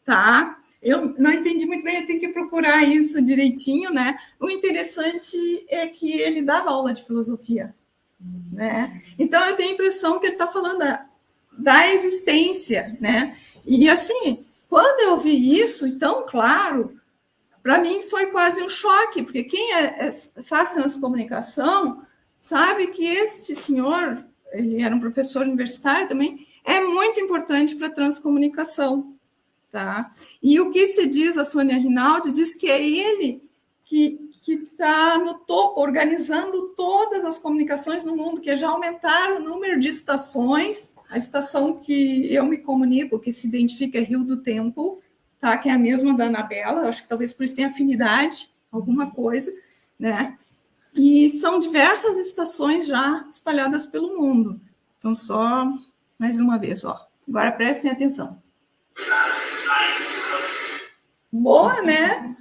tá? Eu não entendi muito bem, eu tenho que procurar isso direitinho, né? O interessante é que ele dava aula de filosofia, né? Então, eu tenho a impressão que ele está falando da existência, né? E, assim, quando eu vi isso, tão claro, para mim foi quase um choque, porque quem faz transcomunicação sabe que este senhor, ele era um professor universitário também, é muito importante para a transcomunicação, tá? E o que se diz, a Sônia Rinaldi diz que é ele que está no topo, organizando todas as comunicações no mundo, que já aumentaram o número de estações. A estação que eu me comunico, que se identifica é Rio do Tempo, tá? Que é a mesma da Anabela, acho que talvez por isso tenha afinidade, alguma coisa, né? E são diversas estações já espalhadas pelo mundo. Então, só mais uma vez, ó. Agora prestem atenção. Boa, né?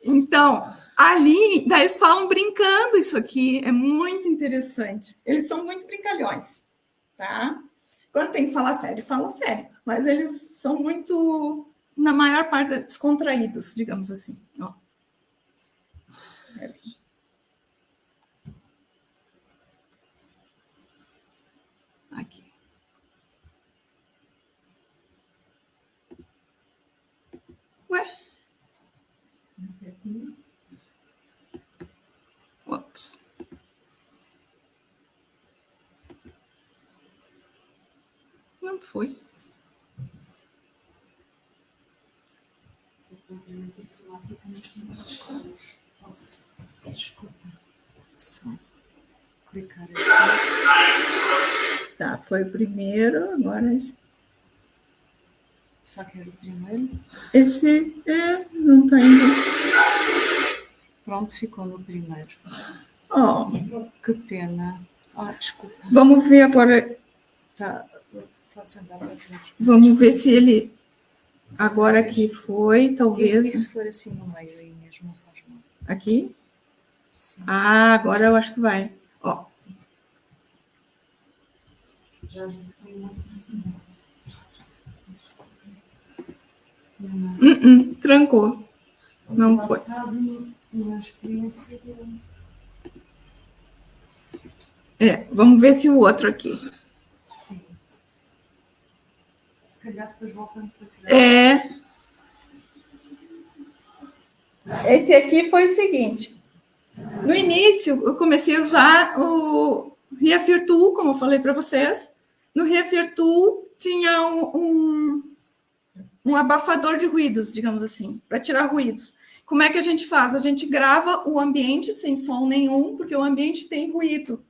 Então, ali, daí eles falam brincando isso aqui, é muito interessante. Eles são muito brincalhões, tá? Quando tem que falar sério, falam sério. Mas eles são muito, na maior parte, descontraídos, digamos assim. Ó. Peraí. Aqui. Ué? Ops. Não foi. Desculpa. Só clicar aqui. Tá, foi o primeiro, agora esse. Só quero o primeiro. Esse não tá indo. Pronto, ficou no primeiro. Oh. Que pena. Desculpa. Vamos ver agora. Tá. Pode andar para frente. Vamos ver se ele. Agora aqui foi, talvez. E se for assim no meio aí mesmo, não faz mal. Aqui? Sim. Agora eu acho que vai. Ó. Já foi muito assim. Trancou. Não foi. Uma experiência vamos ver se o outro aqui. Sim. Se calhar depois voltando para cá. Esse aqui foi o seguinte. No início, eu comecei a usar o Reafir Tool, como eu falei para vocês. No Reafir Tool tinha um abafador de ruídos, digamos assim, para tirar ruídos. Como é que a gente faz? A gente grava o ambiente sem som nenhum, porque o ambiente tem ruído.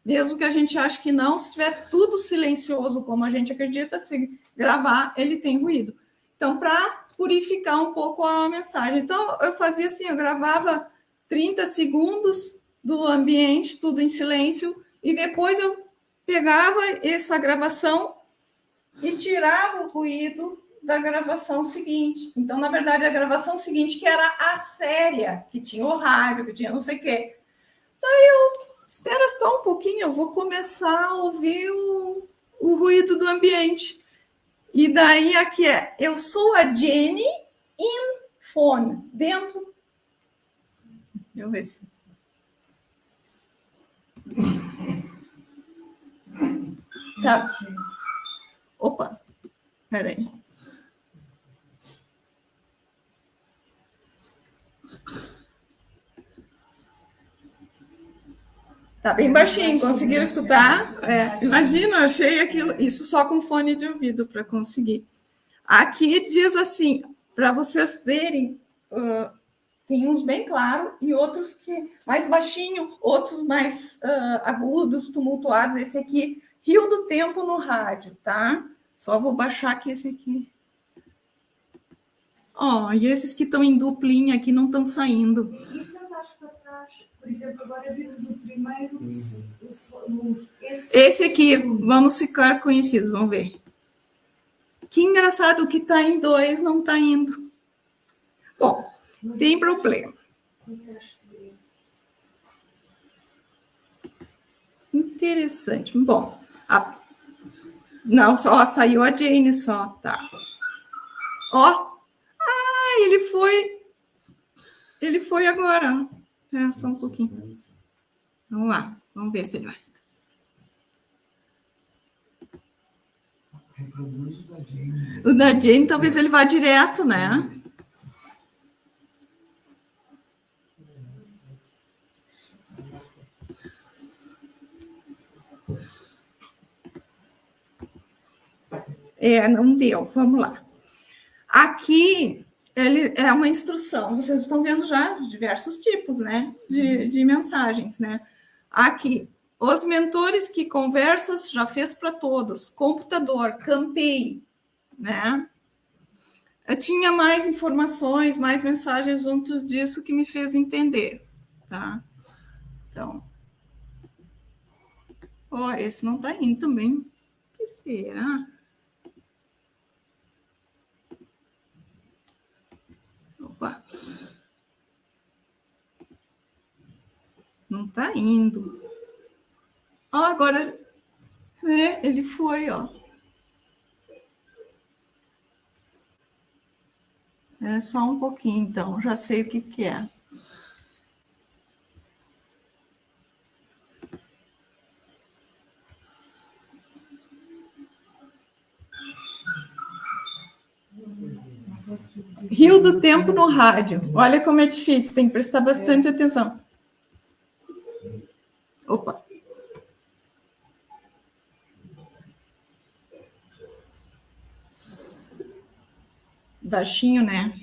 Mesmo que a gente ache que não, se tiver tudo silencioso, como a gente acredita, se gravar, ele tem ruído. Então, para purificar um pouco a mensagem. Então, eu fazia assim, eu gravava 30 segundos do ambiente, tudo em silêncio, e depois eu pegava essa gravação e tirava o ruído da gravação seguinte. Então, na verdade, a gravação seguinte, que era a séria, que tinha o rádio, que tinha não sei o quê. Daí eu, espera só um pouquinho, eu vou começar a ouvir o ruído do ambiente. E daí aqui eu sou a Jenny in phone, dentro. Deixa eu ver se... Tá. Opa, peraí. Tá bem baixinho, conseguiram escutar? Imagina, eu achei isso só com fone de ouvido para conseguir. Aqui diz assim, para vocês verem, tem uns bem claros e outros que mais baixinho, outros mais agudos, tumultuados. Esse aqui, Rio do Tempo no rádio, tá? Só vou baixar aqui esse aqui. E esses que estão em duplinha aqui não estão saindo. Isso eu acho para trás. Por exemplo, agora vimos o primeiro. Esse aqui, vamos ficar conhecidos, vamos ver. Que engraçado, o que está em 2 não está indo. Bom, tem problema. Interessante. Bom, não, só saiu a Jane só, tá. Ele foi agora. Só um pouquinho. Vamos lá, vamos ver se ele vai. O da Jane, talvez ele vá direto, né? Não deu, vamos lá. Aqui, ele é uma instrução, vocês estão vendo já diversos tipos, né, de mensagens, né? Aqui, os mentores que conversas já fez para todos, computador, campei, né? Eu tinha mais informações, mais mensagens junto disso que me fez entender. tá? Então, ó, esse não tá indo também. O que será? Opa. Não tá indo. Ó, agora ele foi, ó. É só um pouquinho, então, já sei o que que é. Rio do Tempo no rádio. Olha como é difícil, tem que prestar bastante atenção. Opa. Baixinho, né?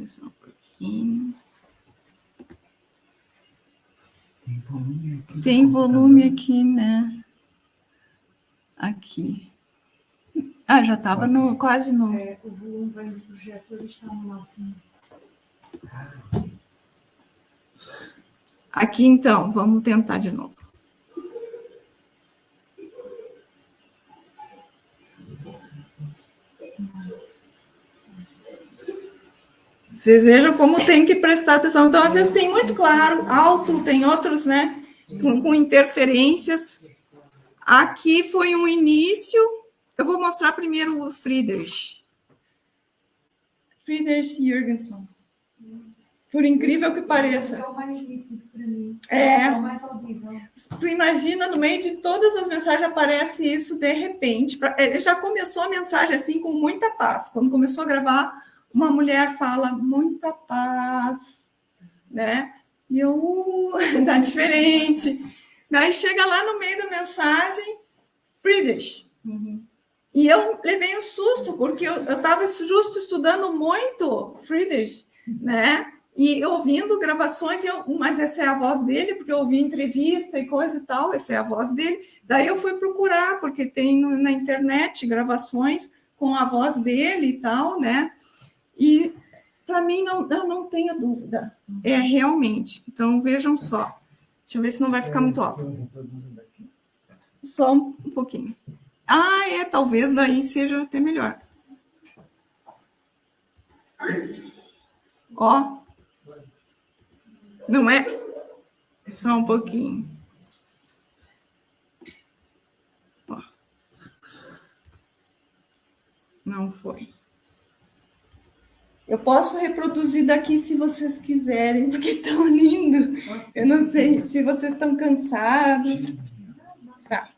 Só um pouquinho. Tem volume aqui, né? Aqui. Ah, já estava quase no... O volume vem do projetor e está no máximo. Aqui, então, vamos tentar de novo. Vocês vejam como tem que prestar atenção. Então, às vezes tem muito claro, alto, tem outros, né, com interferências. Aqui foi um início. Eu vou mostrar primeiro o Friedrich Jürgenson. Por incrível que pareça. É o mais nítido para mim. É o mais audível. Tu imagina, no meio de todas as mensagens, aparece isso de repente. Ele já começou a mensagem assim, com muita paz. Quando começou a gravar, uma mulher fala, muita paz, né? E eu, tá diferente. Daí chega lá no meio da mensagem, Friedrich. Uhum. E eu levei um susto, porque eu estava justo estudando muito Friedrich, né? E ouvindo gravações, mas essa é a voz dele, porque eu ouvi entrevista e coisa e tal, essa é a voz dele. Daí eu fui procurar, porque tem na internet gravações com a voz dele e tal, né? E para mim, eu não tenho dúvida, é realmente. Então, vejam só. Deixa eu ver se não vai ficar muito alto. Só um pouquinho. Ah, talvez daí seja até melhor. Ó. Não é? Só um pouquinho. Ó. Não foi. Eu posso reproduzir daqui se vocês quiserem, porque é tão lindo. Eu não sei se vocês estão cansados. Tá.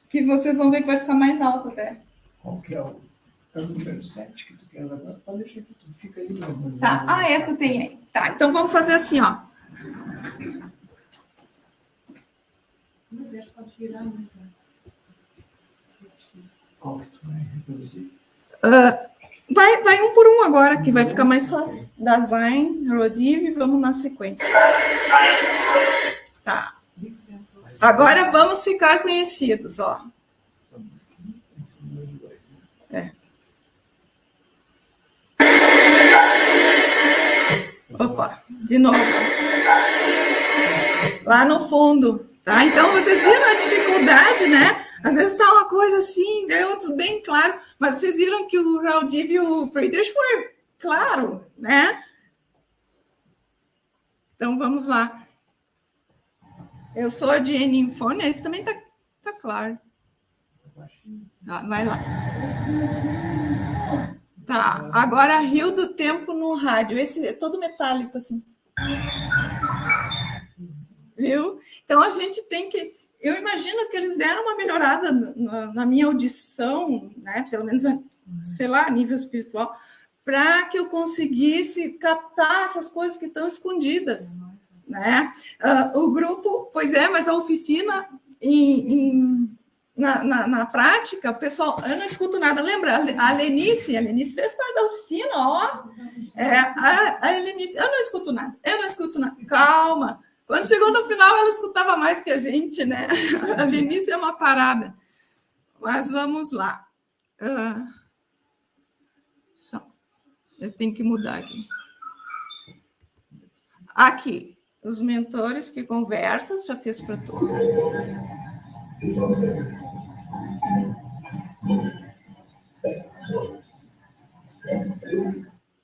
Que vocês vão ver que vai ficar mais alto até. Qual que é o número 7 que tu quer agora? Pode deixar que tu fica ali. Tá. Tu tem aí. Tá, então vamos fazer assim, ó. Mas este pode virar mais se eu preciso. Qual que tu vai reproduzir? Vai um por um agora, que vai ficar mais fácil. Dasein, Rodiv, vamos na sequência. Tá. Agora vamos ficar conhecidos, ó. É. Opa, de novo. Lá no fundo, tá? Então, vocês viram a dificuldade, né? Às vezes tá uma coisa assim, deu bem claro, mas vocês viram que o Raudiv e o Friedrich foi claro, né? Então, vamos lá. Eu sou a Jenny Infone, esse também tá claro. Vai lá. Tá, agora Rio do Tempo no rádio. Esse é todo metálico, assim. Viu? Então, a gente tem que... Eu imagino que eles deram uma melhorada na minha audição, né? Pelo menos, sei lá, a nível espiritual, para que eu conseguisse captar essas coisas que estão escondidas, né? O grupo, pois é, mas a oficina, na prática, o pessoal, eu não escuto nada. Lembra? A Lenice fez parte da oficina, ó. A Lenice, eu não escuto nada. Calma. Quando chegou no final, ela escutava mais que a gente, né? No início é uma parada. Mas vamos lá. Eu tenho que mudar aqui. Aqui, os mentores que conversam, já fiz para todos.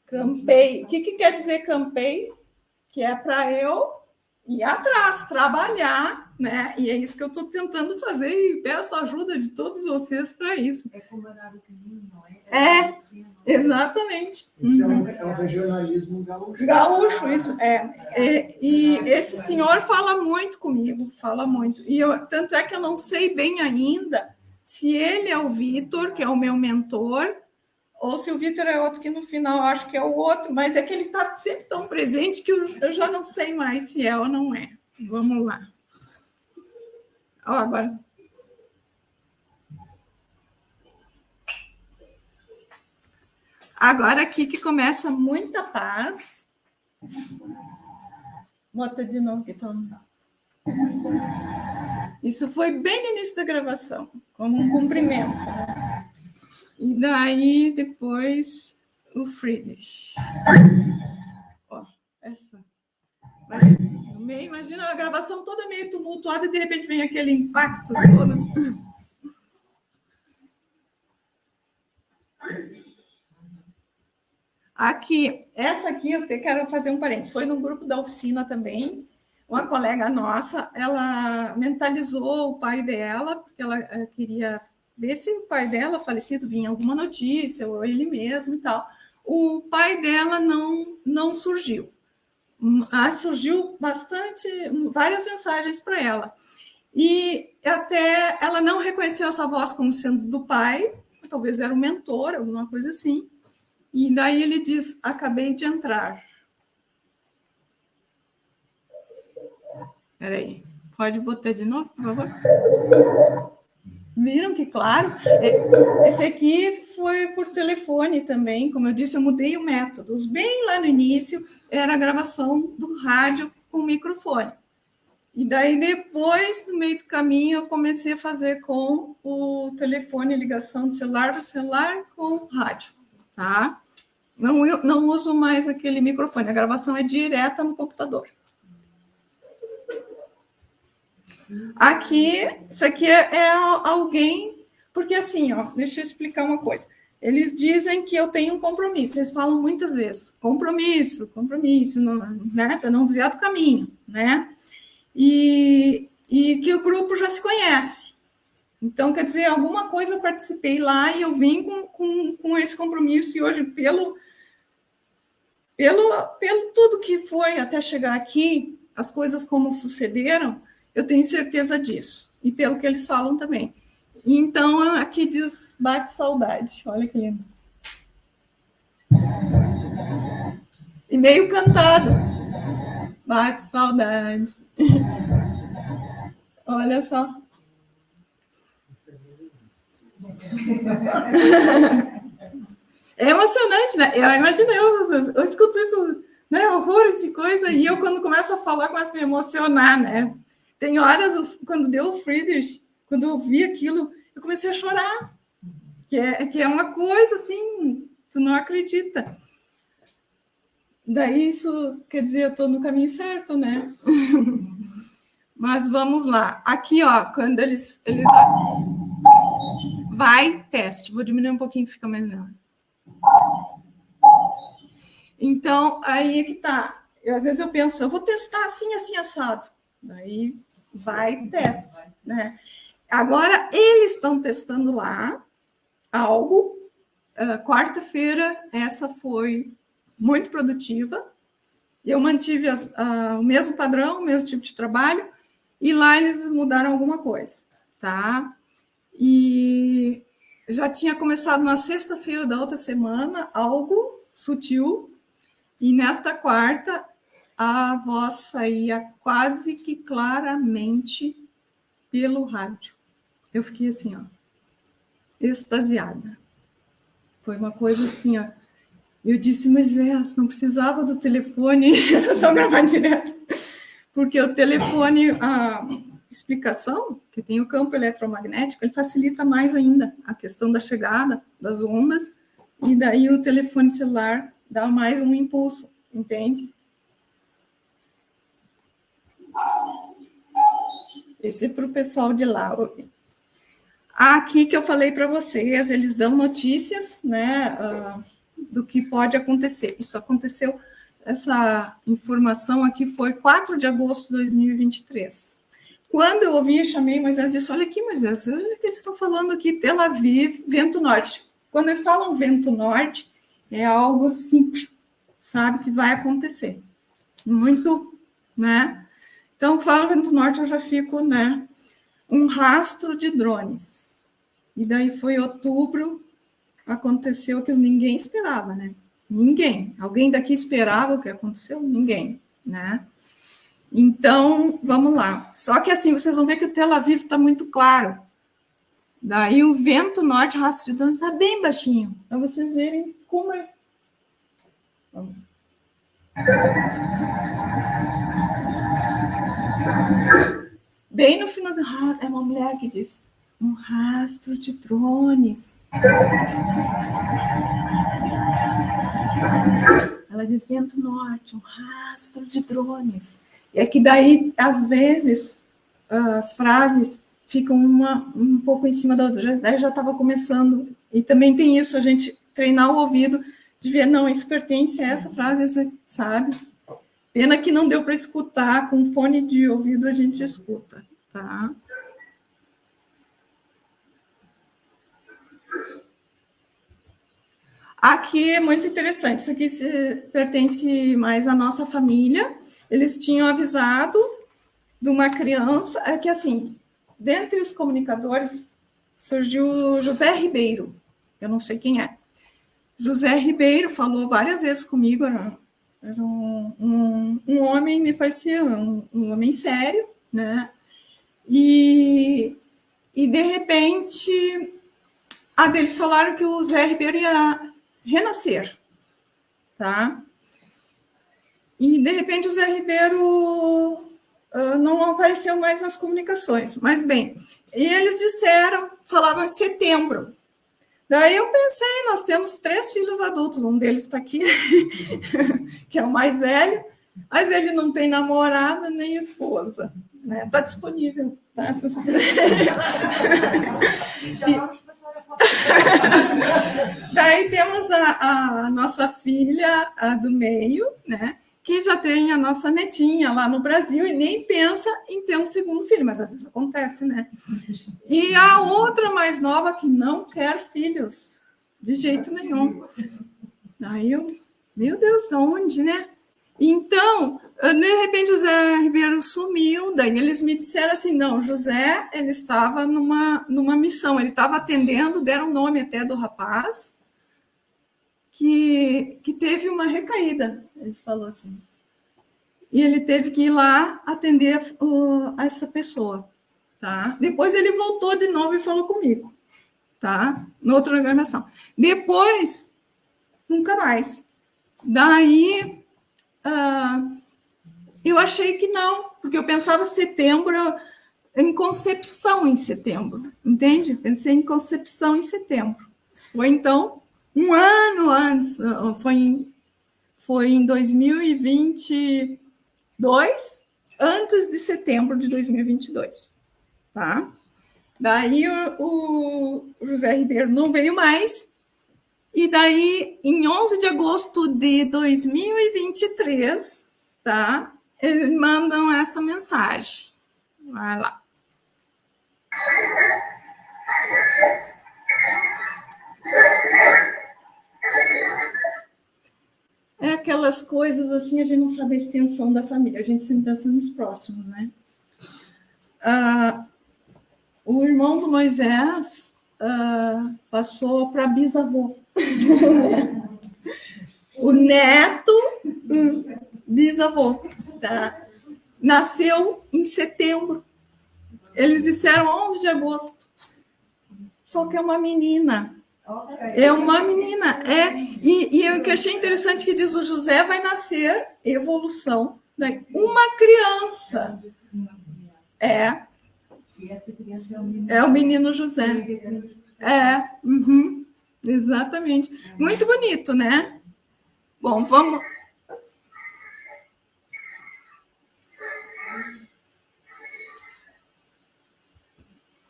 Campei. O que quer dizer campei? Que é para eu ir atrás, trabalhar, né? E é isso que eu estou tentando fazer e peço a ajuda de todos vocês para isso. É como andar o caminho, não é? Exatamente. Isso é um regionalismo gaúcho. Gaúcho, isso. E esse senhor fala muito comigo, fala muito. E tanto é que eu não sei bem ainda se ele é o Vitor, que é o meu mentor, ou se o Vitor é outro que no final eu acho que é o outro, mas é que ele está sempre tão presente que eu já não sei mais se é ou não é. Vamos lá. Agora. Agora aqui que começa muita paz. Bota de novo que tá. Isso foi bem no início da gravação, como um cumprimento. Né? E daí, depois, o Friedrich. Ó, essa. Imagina a gravação toda meio tumultuada e, de repente, vem aquele impacto todo. Aqui, essa aqui, eu quero fazer um parênteses. Foi num grupo da oficina também. Uma colega nossa, ela mentalizou o pai dela, porque ela queria ver se o pai dela, falecido, vinha alguma notícia, ou ele mesmo e tal. O pai dela não surgiu. Surgiu várias mensagens para ela. E até ela não reconheceu essa voz como sendo do pai, talvez era um mentor, alguma coisa assim. E daí ele diz, acabei de entrar. Espera aí, pode botar de novo, por favor? Viram que claro? Esse aqui foi por telefone também, como eu disse, eu mudei o método. Bem lá no início, era a gravação do rádio com microfone. E daí depois, no meio do caminho, eu comecei a fazer com o telefone, ligação do celular com rádio, tá? Não uso mais aquele microfone, a gravação é direta no computador. Aqui, isso aqui é alguém, porque assim, ó, deixa eu explicar uma coisa. Eles dizem que eu tenho um compromisso, eles falam muitas vezes, compromisso, né, para não desviar do caminho, né? E que o grupo já se conhece. Então, quer dizer, alguma coisa eu participei lá e eu vim com esse compromisso, e hoje, pelo tudo que foi até chegar aqui, as coisas como sucederam, eu tenho certeza disso. E pelo que eles falam também. Então, aqui diz, bate saudade. Olha que lindo. E meio cantado. Bate saudade. Olha só. É emocionante, né? Eu imagino, eu escuto isso, né? Horrores de coisa, e eu, quando começo a falar, começo a me emocionar, né? Tem horas, quando deu o Friedrich, quando eu vi aquilo, eu comecei a chorar. Que é uma coisa, assim, tu não acredita. Daí isso quer dizer, eu estou no caminho certo, né? Mas vamos lá. Aqui, ó, quando eles... Vai, teste. Vou diminuir um pouquinho, fica melhor. Então, aí é que tá. Às vezes eu penso, eu vou testar assim, assim, assado. Daí vai teste, né? Agora, eles estão testando lá algo. Quarta-feira, essa foi muito produtiva. Eu mantive o mesmo padrão, o mesmo tipo de trabalho, e lá eles mudaram alguma coisa, tá? E já tinha começado na sexta-feira da outra semana, algo sutil, e nesta quarta a voz saía quase que claramente pelo rádio. Eu fiquei assim, ó, extasiada. Foi uma coisa assim, ó. Eu disse, Moisés, não precisava do telefone, era só gravar direto. porque o telefone, a explicação, que tem o campo eletromagnético, ele facilita mais ainda a questão da chegada das ondas, e daí o telefone celular dá mais um impulso, entende? Esse é para o pessoal de lá. Aqui que eu falei para vocês, eles dão notícias, né, do que pode acontecer. Isso aconteceu, essa informação aqui foi 4 de agosto de 2023. Quando eu ouvi, eu chamei Moisés e disse, olha aqui, Moisés, olha o que eles estão falando aqui, Tel Aviv, vento norte. Quando eles falam vento norte, é algo simples, sabe, que vai acontecer. Muito, né? Então, falo vento norte, eu já fico, né, um rastro de drones. E daí foi outubro, aconteceu aquilo que ninguém esperava, né? Ninguém. Alguém daqui esperava o que aconteceu? Ninguém, né? Então, vamos lá. Só que assim, vocês vão ver que o Tel Aviv está muito claro. Daí o vento norte, rastro de drones, está bem baixinho, para vocês verem como é. Vamos. Bem no final do rastro, é uma mulher que diz, um rastro de drones. Ela diz vento norte, um rastro de drones. E é que daí, às vezes, as frases ficam um pouco em cima da outra. Daí já estava começando. E também tem isso, a gente treinar o ouvido de ver, não, isso pertence a essa frase, sabe? Pena que não deu para escutar, com fone de ouvido a gente escuta, tá? Aqui é muito interessante, isso aqui pertence mais à nossa família. Eles tinham avisado de uma criança, é que assim, dentre os comunicadores, surgiu José Ribeiro, eu não sei quem é. José Ribeiro falou várias vezes comigo, era um homem, me parecia um homem sério, né? E de repente, eles falaram que o Zé Ribeiro ia renascer, tá? E de repente o Zé Ribeiro não apareceu mais nas comunicações, mas bem, e eles disseram, falavam em setembro. Daí eu pensei, nós temos 3 filhos adultos, um deles está aqui, que é o mais velho, mas ele não tem namorada nem esposa, né? Está disponível, tá? Se você Daí temos a nossa filha, a do meio, né? Que já tem a nossa netinha lá no Brasil e nem pensa em ter um segundo filho, mas às vezes acontece, né? E a outra mais nova que não quer filhos, de jeito nenhum. Aí eu, meu Deus, de onde, né? Então, de repente o Zé Ribeiro sumiu, daí eles me disseram assim, não, José, ele estava numa missão, ele estava atendendo, deram o nome até do rapaz, que teve uma recaída, eles falaram assim. E ele teve que ir lá atender essa pessoa, tá? Depois ele voltou de novo e falou comigo, tá? Noutra programação. Depois, nunca mais. Daí, eu achei que não, porque eu pensava setembro, em concepção em setembro, entende? Pensei em concepção em setembro. Isso foi, então, um ano antes, foi em 2022, antes de setembro de 2022, tá? Daí o José Ribeiro não veio mais, e daí, em 11 de agosto de 2023, tá? Eles mandam essa mensagem. Vai lá. É aquelas coisas assim, a gente não sabe a extensão da família, a gente sempre pensa nos próximos, né? O irmão do Moisés passou para bisavô. O neto, bisavô, tá? Nasceu em setembro. Eles disseram 11 de agosto. Só que é uma menina. É uma menina. E o que eu achei interessante que diz o José vai nascer, evolução, Daí, uma criança. E essa criança É o menino José. Exatamente. Muito bonito, né? Bom, vamos.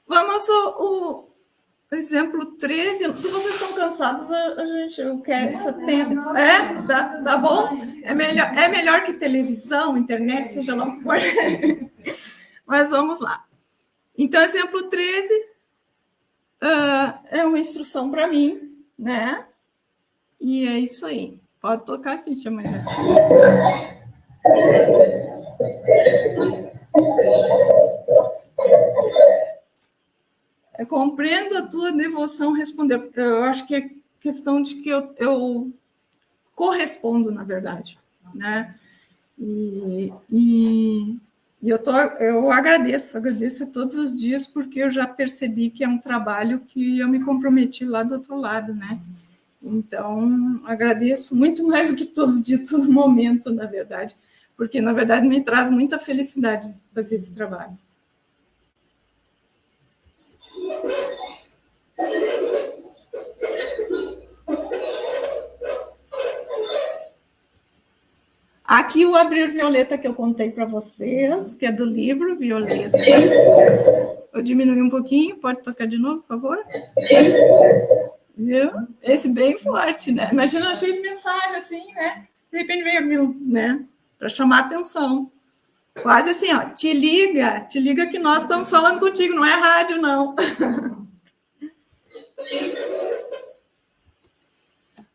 Vamos o exemplo 13. Se vocês estão cansados, a gente quer esse tempo. Tá bom? É melhor que televisão, internet, seja lá o que for. Mas vamos lá. Então, exemplo 13 é uma instrução para mim, né? E é isso aí. Pode tocar a ficha, mas... Compreendo a tua devoção responder. Eu acho que é questão de que eu correspondo, na verdade, né? E eu agradeço todos os dias, porque eu já percebi que é um trabalho que eu me comprometi lá do outro lado, né? Então, agradeço muito mais do que todos os dias, todo momento, na verdade, porque, na verdade, me traz muita felicidade fazer esse trabalho. Aqui o Abrir Violeta que eu contei para vocês, que é do livro Violeta. Eu diminui um pouquinho, pode tocar de novo, por favor? Viu? Esse bem forte, né? Imagina cheio de mensagem assim, né? De repente veio, né? Para chamar a atenção. Quase assim, ó, te liga que nós estamos falando contigo, não é rádio, não.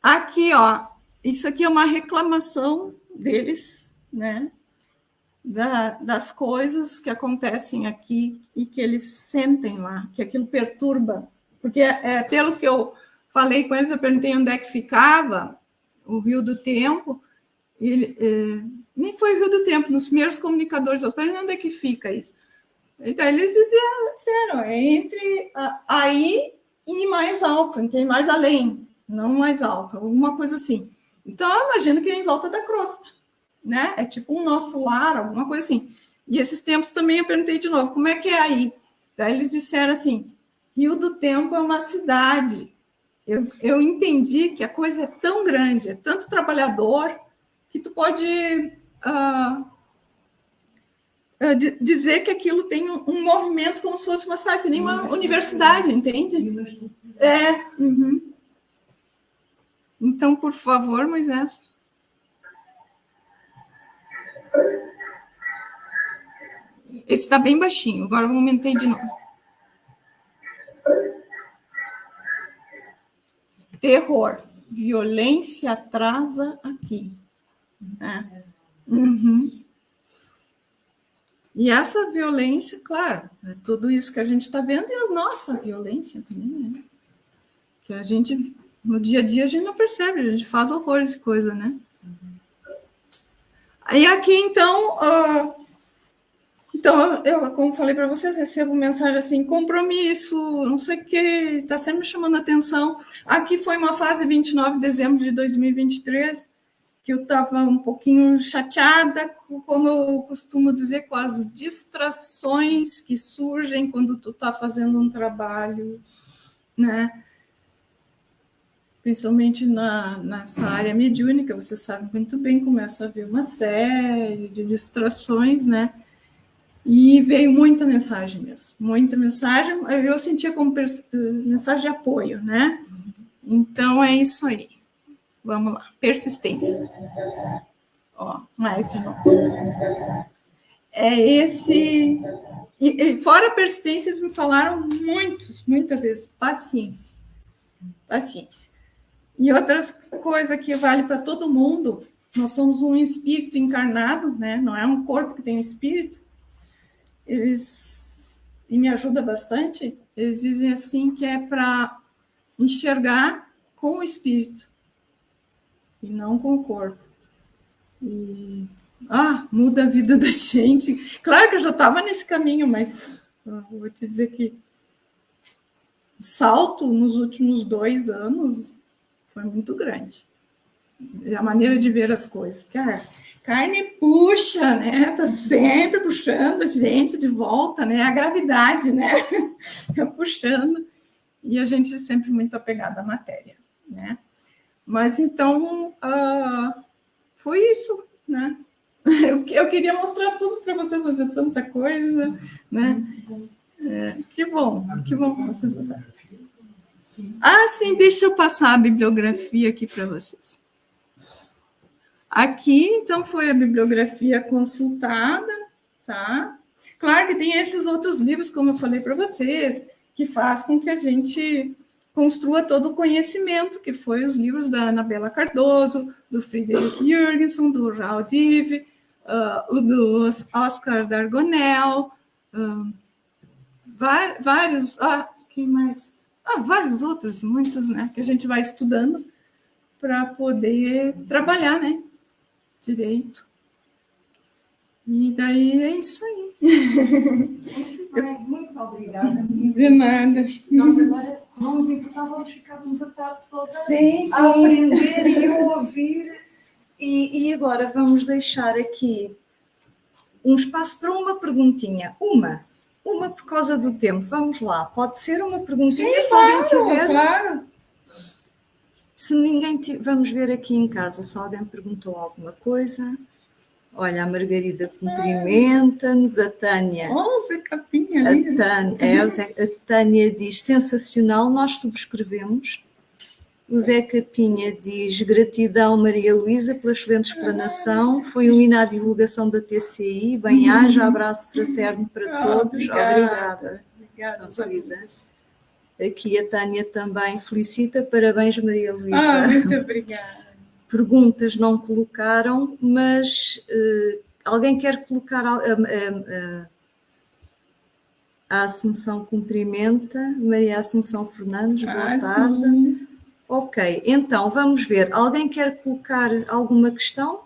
Aqui, ó, isso aqui é uma reclamação deles, né? Das coisas que acontecem aqui e que eles sentem lá, que aquilo perturba. Porque, pelo que eu falei com eles, eu perguntei onde é que ficava o Rio do Tempo, nem foi o Rio do Tempo, nos primeiros comunicadores, eu perguntei onde é que fica isso. Então, eles disseram, é entre aí e mais alto, tem mais além, não mais alto, alguma coisa assim. Então, eu imagino que é em volta da crosta, né? É tipo um nosso lar, alguma coisa assim. E esses tempos também eu perguntei de novo, como é que é aí? Daí eles disseram assim, Rio do Tempo é uma cidade. Eu entendi que a coisa é tão grande, é tanto trabalhador, que tu pode dizer que aquilo tem um movimento como se fosse uma cidade, que nem uma universidade, entende? Então, por favor, Moisés. Esse está bem baixinho, agora eu aumentei de novo. Terror. Violência atrasa aqui. Né? E essa violência, claro, é tudo isso que a gente está vendo e a nossa violência também, né? Que a gente, no dia a dia, a gente não percebe, a gente faz horrores de coisa, né? Aí aqui, então, eu, como falei para vocês, recebo mensagem assim, compromisso, não sei o que, está sempre me chamando a atenção. Aqui foi uma fase 29 de dezembro de 2023, que eu estava um pouquinho chateada, como eu costumo dizer, com as distrações que surgem quando tu está fazendo um trabalho, né? Principalmente nessa área mediúnica, você sabe muito bem, começa a haver uma série de distrações, né? E veio muita mensagem mesmo, muita mensagem, eu sentia como mensagem de apoio, né? Então, é isso aí. Vamos lá, persistência. Ó, mais de novo. É esse... E fora persistência, eles me falaram muitas vezes, paciência. Paciência. E outras coisas que vale para todo mundo, nós somos um espírito encarnado, né? Não é um corpo que tem um espírito. E me ajuda bastante, eles dizem assim que é para enxergar com o espírito e não com o corpo. E muda a vida da gente. Claro que eu já estava nesse caminho, mas vou te dizer que o salto nos últimos 2 anos foi muito grande. a maneira de ver as coisas. Cara, carne puxa, né? Tá sempre puxando a gente de volta, né? A gravidade, né? Tá puxando. E a gente sempre muito apegada à matéria, né? Mas então, foi isso, né? Eu queria mostrar tudo para vocês, fazer tanta coisa, né? Que bom que vocês gostaram. Sim, deixa eu passar a bibliografia aqui para vocês. Aqui, então, foi a bibliografia consultada, tá? Claro que tem esses outros livros, como eu falei para vocês, que faz com que a gente construa todo o conhecimento, que foi os livros da Anabela Cardoso, do Friedrich Jürgenson, do Raul Dive, do Oscar Dargonel, vários, quem mais? Vários outros, muitos, né, que a gente vai estudando para poder trabalhar, né, direito. E daí é isso aí. Muito obrigada. De nada. Nós agora não nos importávamos, ficávamos a tarde toda sim. a aprender e a ouvir. E agora vamos deixar aqui um espaço para uma perguntinha. Uma por causa do tempo. Vamos lá. Pode ser uma perguntinha, se alguém tiver. Claro. Se ninguém vamos ver aqui em casa se alguém perguntou alguma coisa. Olha, a Margarida cumprimenta-nos, a Tânia. Nossa, capinha ali. A Tânia diz sensacional, nós subscrevemos. O Zé Capinha diz gratidão, Maria Luísa, pela excelente explanação. Foi um hino à divulgação da TCI. Bem-aja, abraço fraterno para todos. Obrigada. Obrigada. Aqui a Tânia também felicita. Parabéns, Maria Luísa. Muito obrigada. Perguntas não colocaram, mas alguém quer colocar a Assunção cumprimenta. Maria Assunção Fernandes, boa tarde. Sim. Ok, então vamos ver. Alguém quer colocar alguma questão?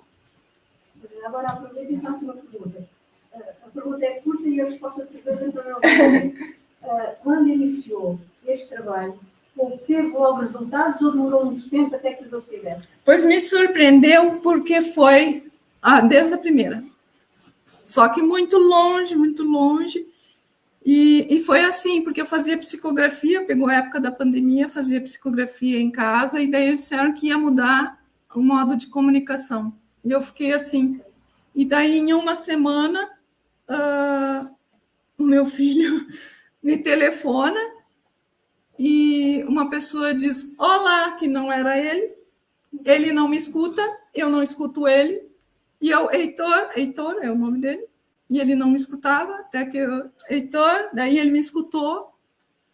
Agora aproveito e faço uma pergunta. A pergunta é curta e a resposta de certeza também é quando iniciou este trabalho, obteve logo resultados ou demorou muito tempo até que os obtivesse? Pois me surpreendeu porque foi desde a primeira. Só que muito longe, muito longe. E foi assim, porque eu fazia psicografia, pegou a época da pandemia, fazia psicografia em casa, e daí eles disseram que ia mudar o modo de comunicação. E eu fiquei assim. E daí, em uma semana, o meu filho me telefona e uma pessoa diz, olá, que não era ele não me escuta, eu não escuto ele, e eu, Heitor é o nome dele, e ele não me escutava, até que Heitor, daí ele me escutou,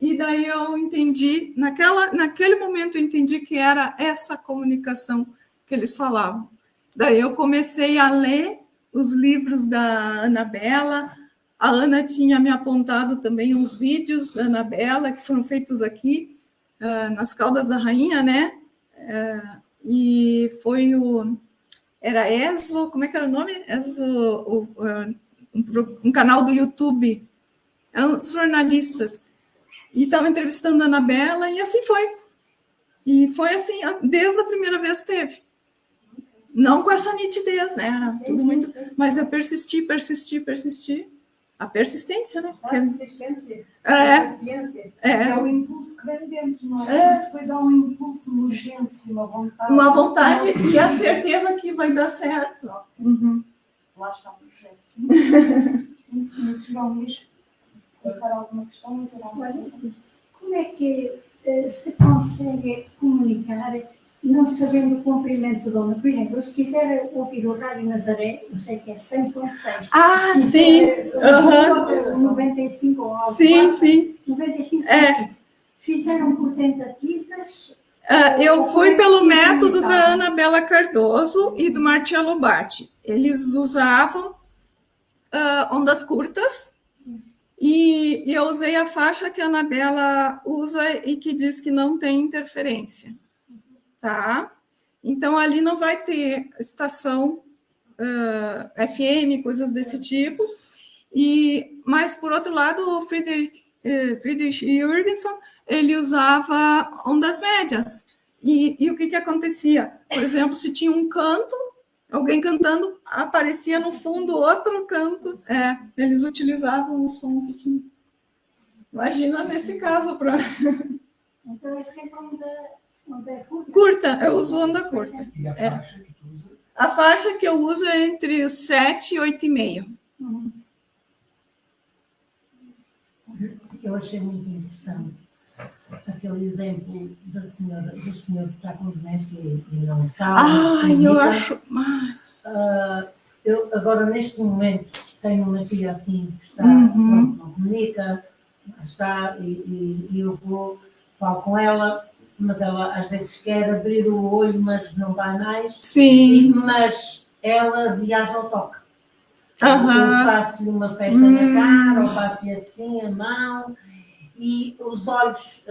e daí eu entendi, naquele momento eu entendi que era essa comunicação que eles falavam. Daí eu comecei a ler os livros da Anabela. A Ana tinha me apontado também uns vídeos da Anabela, que foram feitos aqui, nas Caldas da Rainha, né? E foi era ESO, como é que era o nome? ESO, um canal do YouTube. Eram os jornalistas. E estava entrevistando a Anabela, e assim foi. E foi assim, desde a primeira vez teve. Não com essa nitidez, né? Era tudo muito... Mas eu persisti. A persistência, né? A persistência. A paciência. É o impulso que vem dentro, não é? Depois há um impulso, uma urgência, uma vontade. Uma vontade e a certeza que vai dar certo. Uhum. Lá está o projeto. Muito bom, Luís. Colocar alguma questão? Como é que se consegue comunicar não sabendo o comprimento do ano? Por exemplo, se quiser ouvir o Rádio Nazaré, eu sei que é 100.6. Sim. 95 ou algo. Sim. 95. Fizeram por tentativas? Eu fui pelo método da Anabela Cardoso e do Marcelo Batti. Eles usavam ondas curtas. E eu usei a faixa que a Anabela usa e que diz que não tem interferência. Tá? Então, ali não vai ter estação FM, coisas desse tipo. Mas, por outro lado, o Friedrich Jürgenson, ele usava ondas médias. E o que acontecia? Por exemplo, se tinha um canto, alguém cantando, aparecia no fundo outro canto. Eles utilizavam o som que tinha. Imagina nesse caso. Então é sempre onde é curta? Curta, eu uso onda curta. E a faixa que tu usa? A faixa que eu uso é entre os 7 e 8,5. Eu achei muito interessante aquele exemplo do senhor que está com demência e não fala. Eu acho. Eu agora, neste momento, tenho uma filha assim que está, pronto, não comunica, está, e eu falo com ela, mas ela às vezes quer abrir o olho, mas não vai mais. Sim. Mas ela viaja ao toque. Eu Aham. faço-lhe uma festa na cara, ou faço-lhe assim a mão, e os olhos,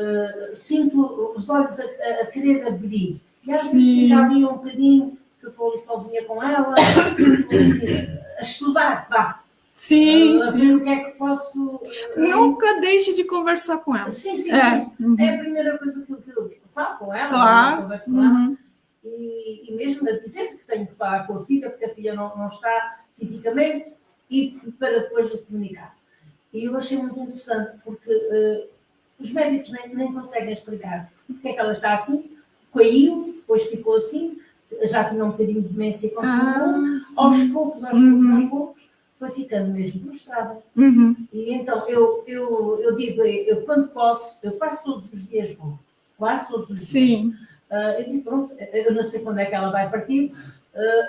sinto os olhos a querer abrir. E às vezes Sim. fica ali um bocadinho, que eu estou ali sozinha com ela, a estudar, vá. Sim, A ver sim. o que é que posso. Nunca deixe de conversar com ela. Sim, sim, É. sim. Uhum. É a primeira coisa que eu falo com ela, Claro. converso com ela. Uhum. E mesmo a dizer que tenho que falar com a filha, porque a filha não está fisicamente, e para depois comunicar. E eu achei muito interessante, porque os médicos nem conseguem explicar porque é que ela está assim, caiu, depois ficou assim, já tinha um bocadinho de demência e continuou, aos poucos, foi ficando mesmo prostrada. Uhum. E então, eu digo, eu quando posso, eu quase todos os dias vou, quase todos os dias. Sim. Eu digo, pronto, eu não sei quando é que ela vai partir,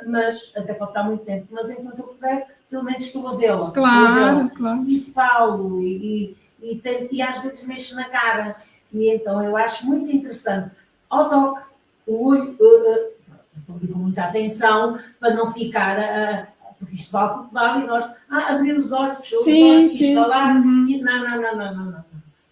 mas até pode estar muito tempo, mas enquanto eu puder, pelo menos estou a vê-la. Claro, claro. E falo, e às vezes mexo na cara. E então eu acho muito interessante. Ao toque, o olho, estou com muita atenção, para não ficar, porque isto vale porque vale, e nós, abrir os olhos, fechar os olhos, instalar, e não.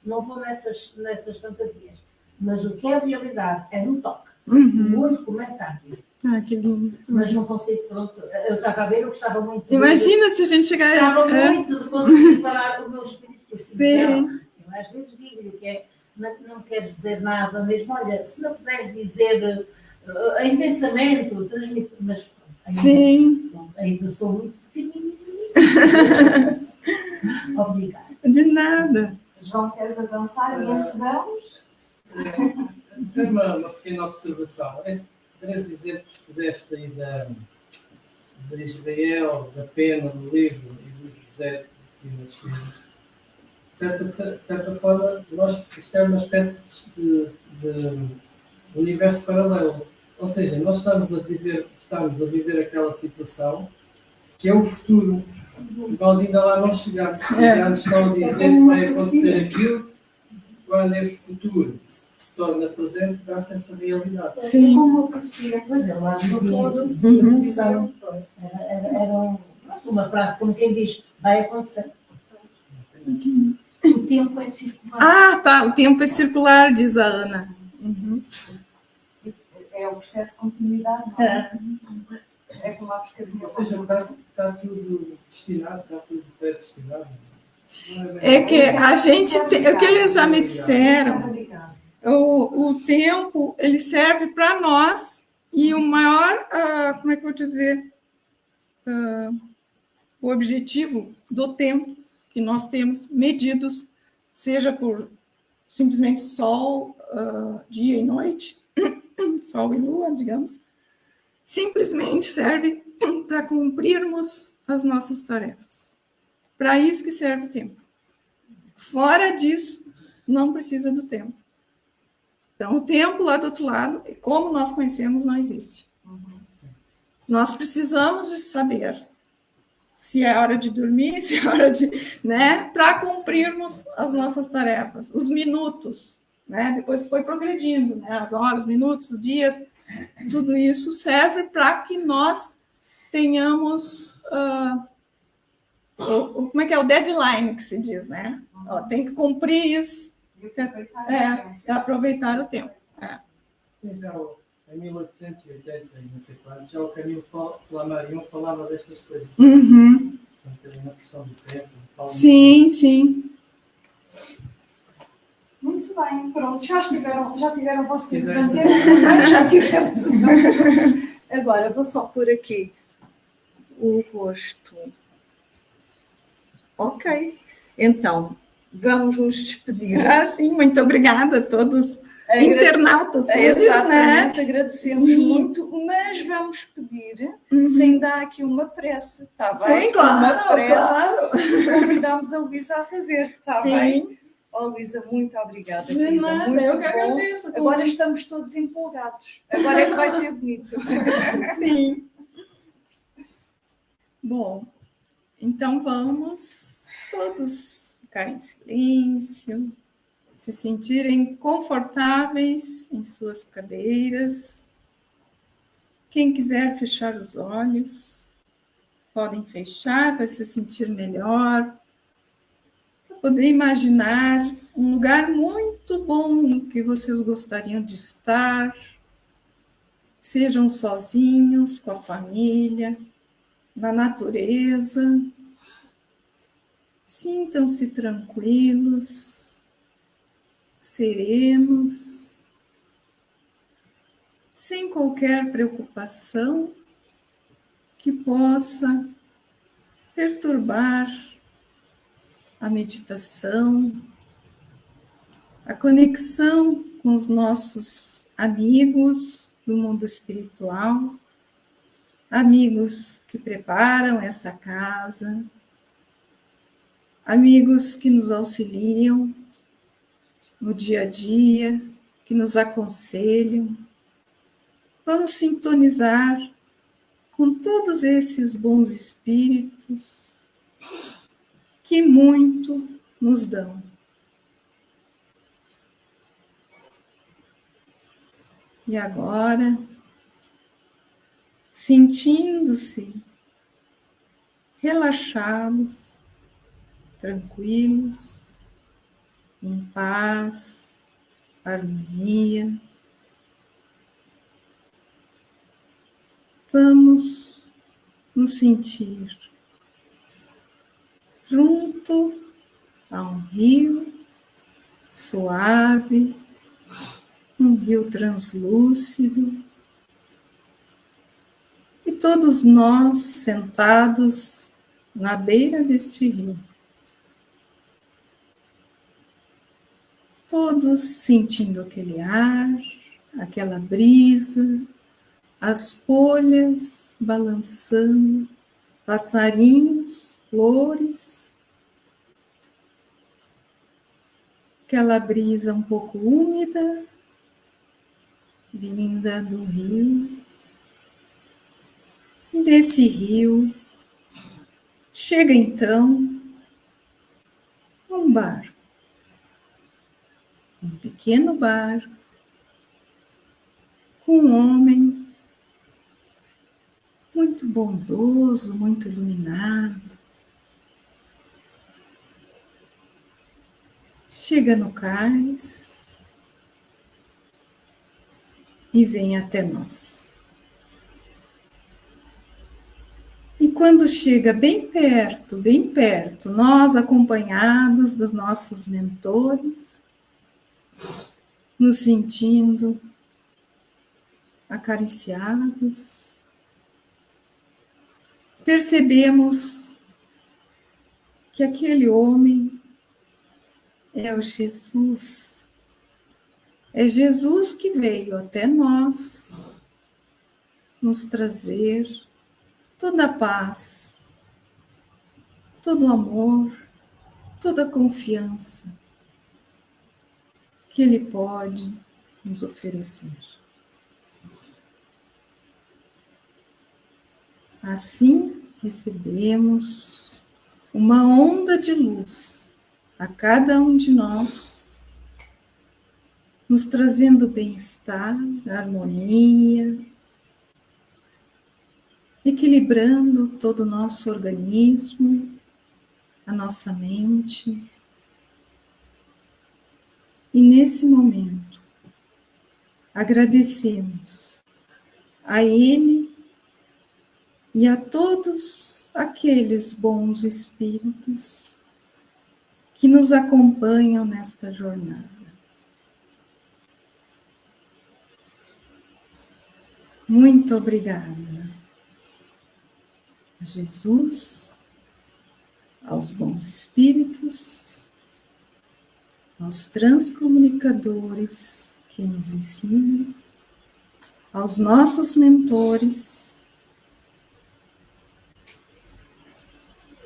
Não vou nessas fantasias. Mas o que é a realidade é no toque. O olho começa a abrir. Que lindo. Mas não consigo, pronto. Eu estava a ver, eu gostava muito de Imagina se a gente chegar... Gostava muito de conseguir falar com o meu espírito. Sim. Eu às vezes digo-lhe que não quer dizer nada, mesmo, olha, se não quiseres dizer intensamente, transmite, mas Sim. Ainda sou muito pequenininha. Obrigada. De nada. João, queres avançar e encerramos? Uma pequena observação. Esses 3 exemplos que deste aí da Israel, da Pena, do livro e do José que nasceu, de certa forma, isto é uma espécie de universo paralelo. Ou seja, nós estamos a viver aquela situação que é o futuro. Nós ainda lá não chegamos. Já nos estão a dizer que vai acontecer aquilo, quando esse futuro se torna presente, dá-se essa realidade. Sim. Como uma profecia, pois é, lá dizia era uma frase como quem diz, vai acontecer. O tempo é circular. Tá. O tempo é circular, diz a Ana. Uhum. É o processo de continuidade, não é? É como há bocadinho. Ou seja, está tudo destinado, está tudo predestinado. É que a gente tem, o que eles já me disseram, o tempo, ele serve para nós, e o maior, como é que eu vou te dizer, o objetivo do tempo que nós temos medidos, seja por simplesmente sol, dia e noite, sol e lua, digamos, simplesmente serve para cumprirmos as nossas tarefas. Para isso que serve o tempo. Fora disso, não precisa do tempo. Então, o tempo lá do outro lado, como nós conhecemos, não existe. Nós precisamos de saber se é hora de dormir, se é hora de... para cumprirmos as nossas tarefas. Os minutos, depois foi progredindo, as horas, os minutos, os dias, tudo isso serve para que nós tenhamos... como é que é o deadline que se diz, tem que cumprir isso. Aproveitar o tempo. Sim, já em 1880 e não sei quanto, já o Camilo Flammarion falava destas coisas. Uhum. Na questão do tempo. Sim. Muito bem, pronto, já tiveram o vosso tempo de Tivemos. antena, já tivemos o nosso. Agora, vou só pôr aqui o rosto. Ok, então, vamos nos despedir. Sim, muito obrigada a todos internautas. Exatamente, agradecemos muito, mas vamos pedir, se ainda há aqui uma prece, está bem? Sim, claro, uma prece, claro. convidámos a Luísa a fazer, está bem? Oh, Luísa, muito obrigada, De querida, nada, muito eu que bom. agradeço. Agora estamos todos empolgados, agora é que vai ser bonito. Sim. Bom, então vamos todos ficar em silêncio, se sentirem confortáveis em suas cadeiras. Quem quiser fechar os olhos, podem fechar para se sentir melhor, para poder imaginar um lugar muito bom que vocês gostariam de estar, sejam sozinhos, com a família, na natureza. Sintam-se tranquilos, serenos, sem qualquer preocupação que possa perturbar a meditação, a conexão com os nossos amigos do mundo espiritual, amigos que preparam essa casa, amigos que nos auxiliam no dia a dia, que nos aconselham. Vamos sintonizar com todos esses bons espíritos que muito nos dão. E agora, sentindo-se relaxados, tranquilos, em paz, harmonia, vamos nos sentir junto a um rio suave, um rio translúcido, e todos nós sentados na beira deste rio. Todos sentindo aquele ar, aquela brisa, as folhas balançando, passarinhos, flores, aquela brisa um pouco úmida, vinda do rio. E desse rio chega então um barco, um pequeno barco, com um homem muito bondoso, muito iluminado. Chega no cais e vem até nós. E quando chega bem perto, nós acompanhados dos nossos mentores, nos sentindo acariciados, percebemos que aquele homem é o Jesus. É Jesus que veio até nós nos trazer toda a paz, todo o amor, toda a confiança que Ele pode nos oferecer. Assim, recebemos uma onda de luz a cada um de nós, nos trazendo bem-estar, harmonia, equilibrando todo o nosso organismo, a nossa mente. E nesse momento, agradecemos a Ele e a todos aqueles bons espíritos que nos acompanham nesta jornada. Muito obrigada a Jesus, aos bons espíritos, aos transcomunicadores que nos ensinam, aos nossos mentores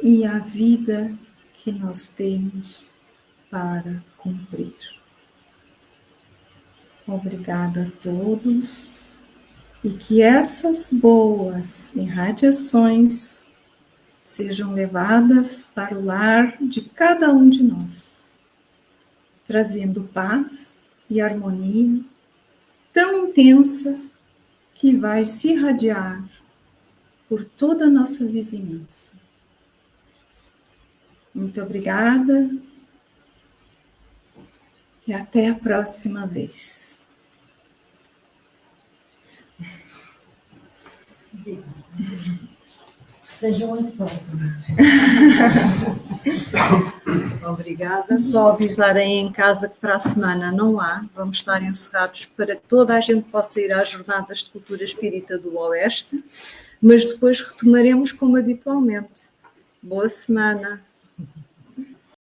e à vida que nós temos para cumprir. Obrigada a todos e que essas boas irradiações sejam levadas para o lar de cada um de nós, trazendo paz e harmonia tão intensa que vai se irradiar por toda a nossa vizinhança. Muito obrigada e até a próxima vez. Seja muito próximo. Obrigada. Só avisarem em casa que para a semana não há. Vamos estar encerrados para que toda a gente possa ir às jornadas de cultura espírita do Oeste, mas depois retomaremos como habitualmente. Boa semana.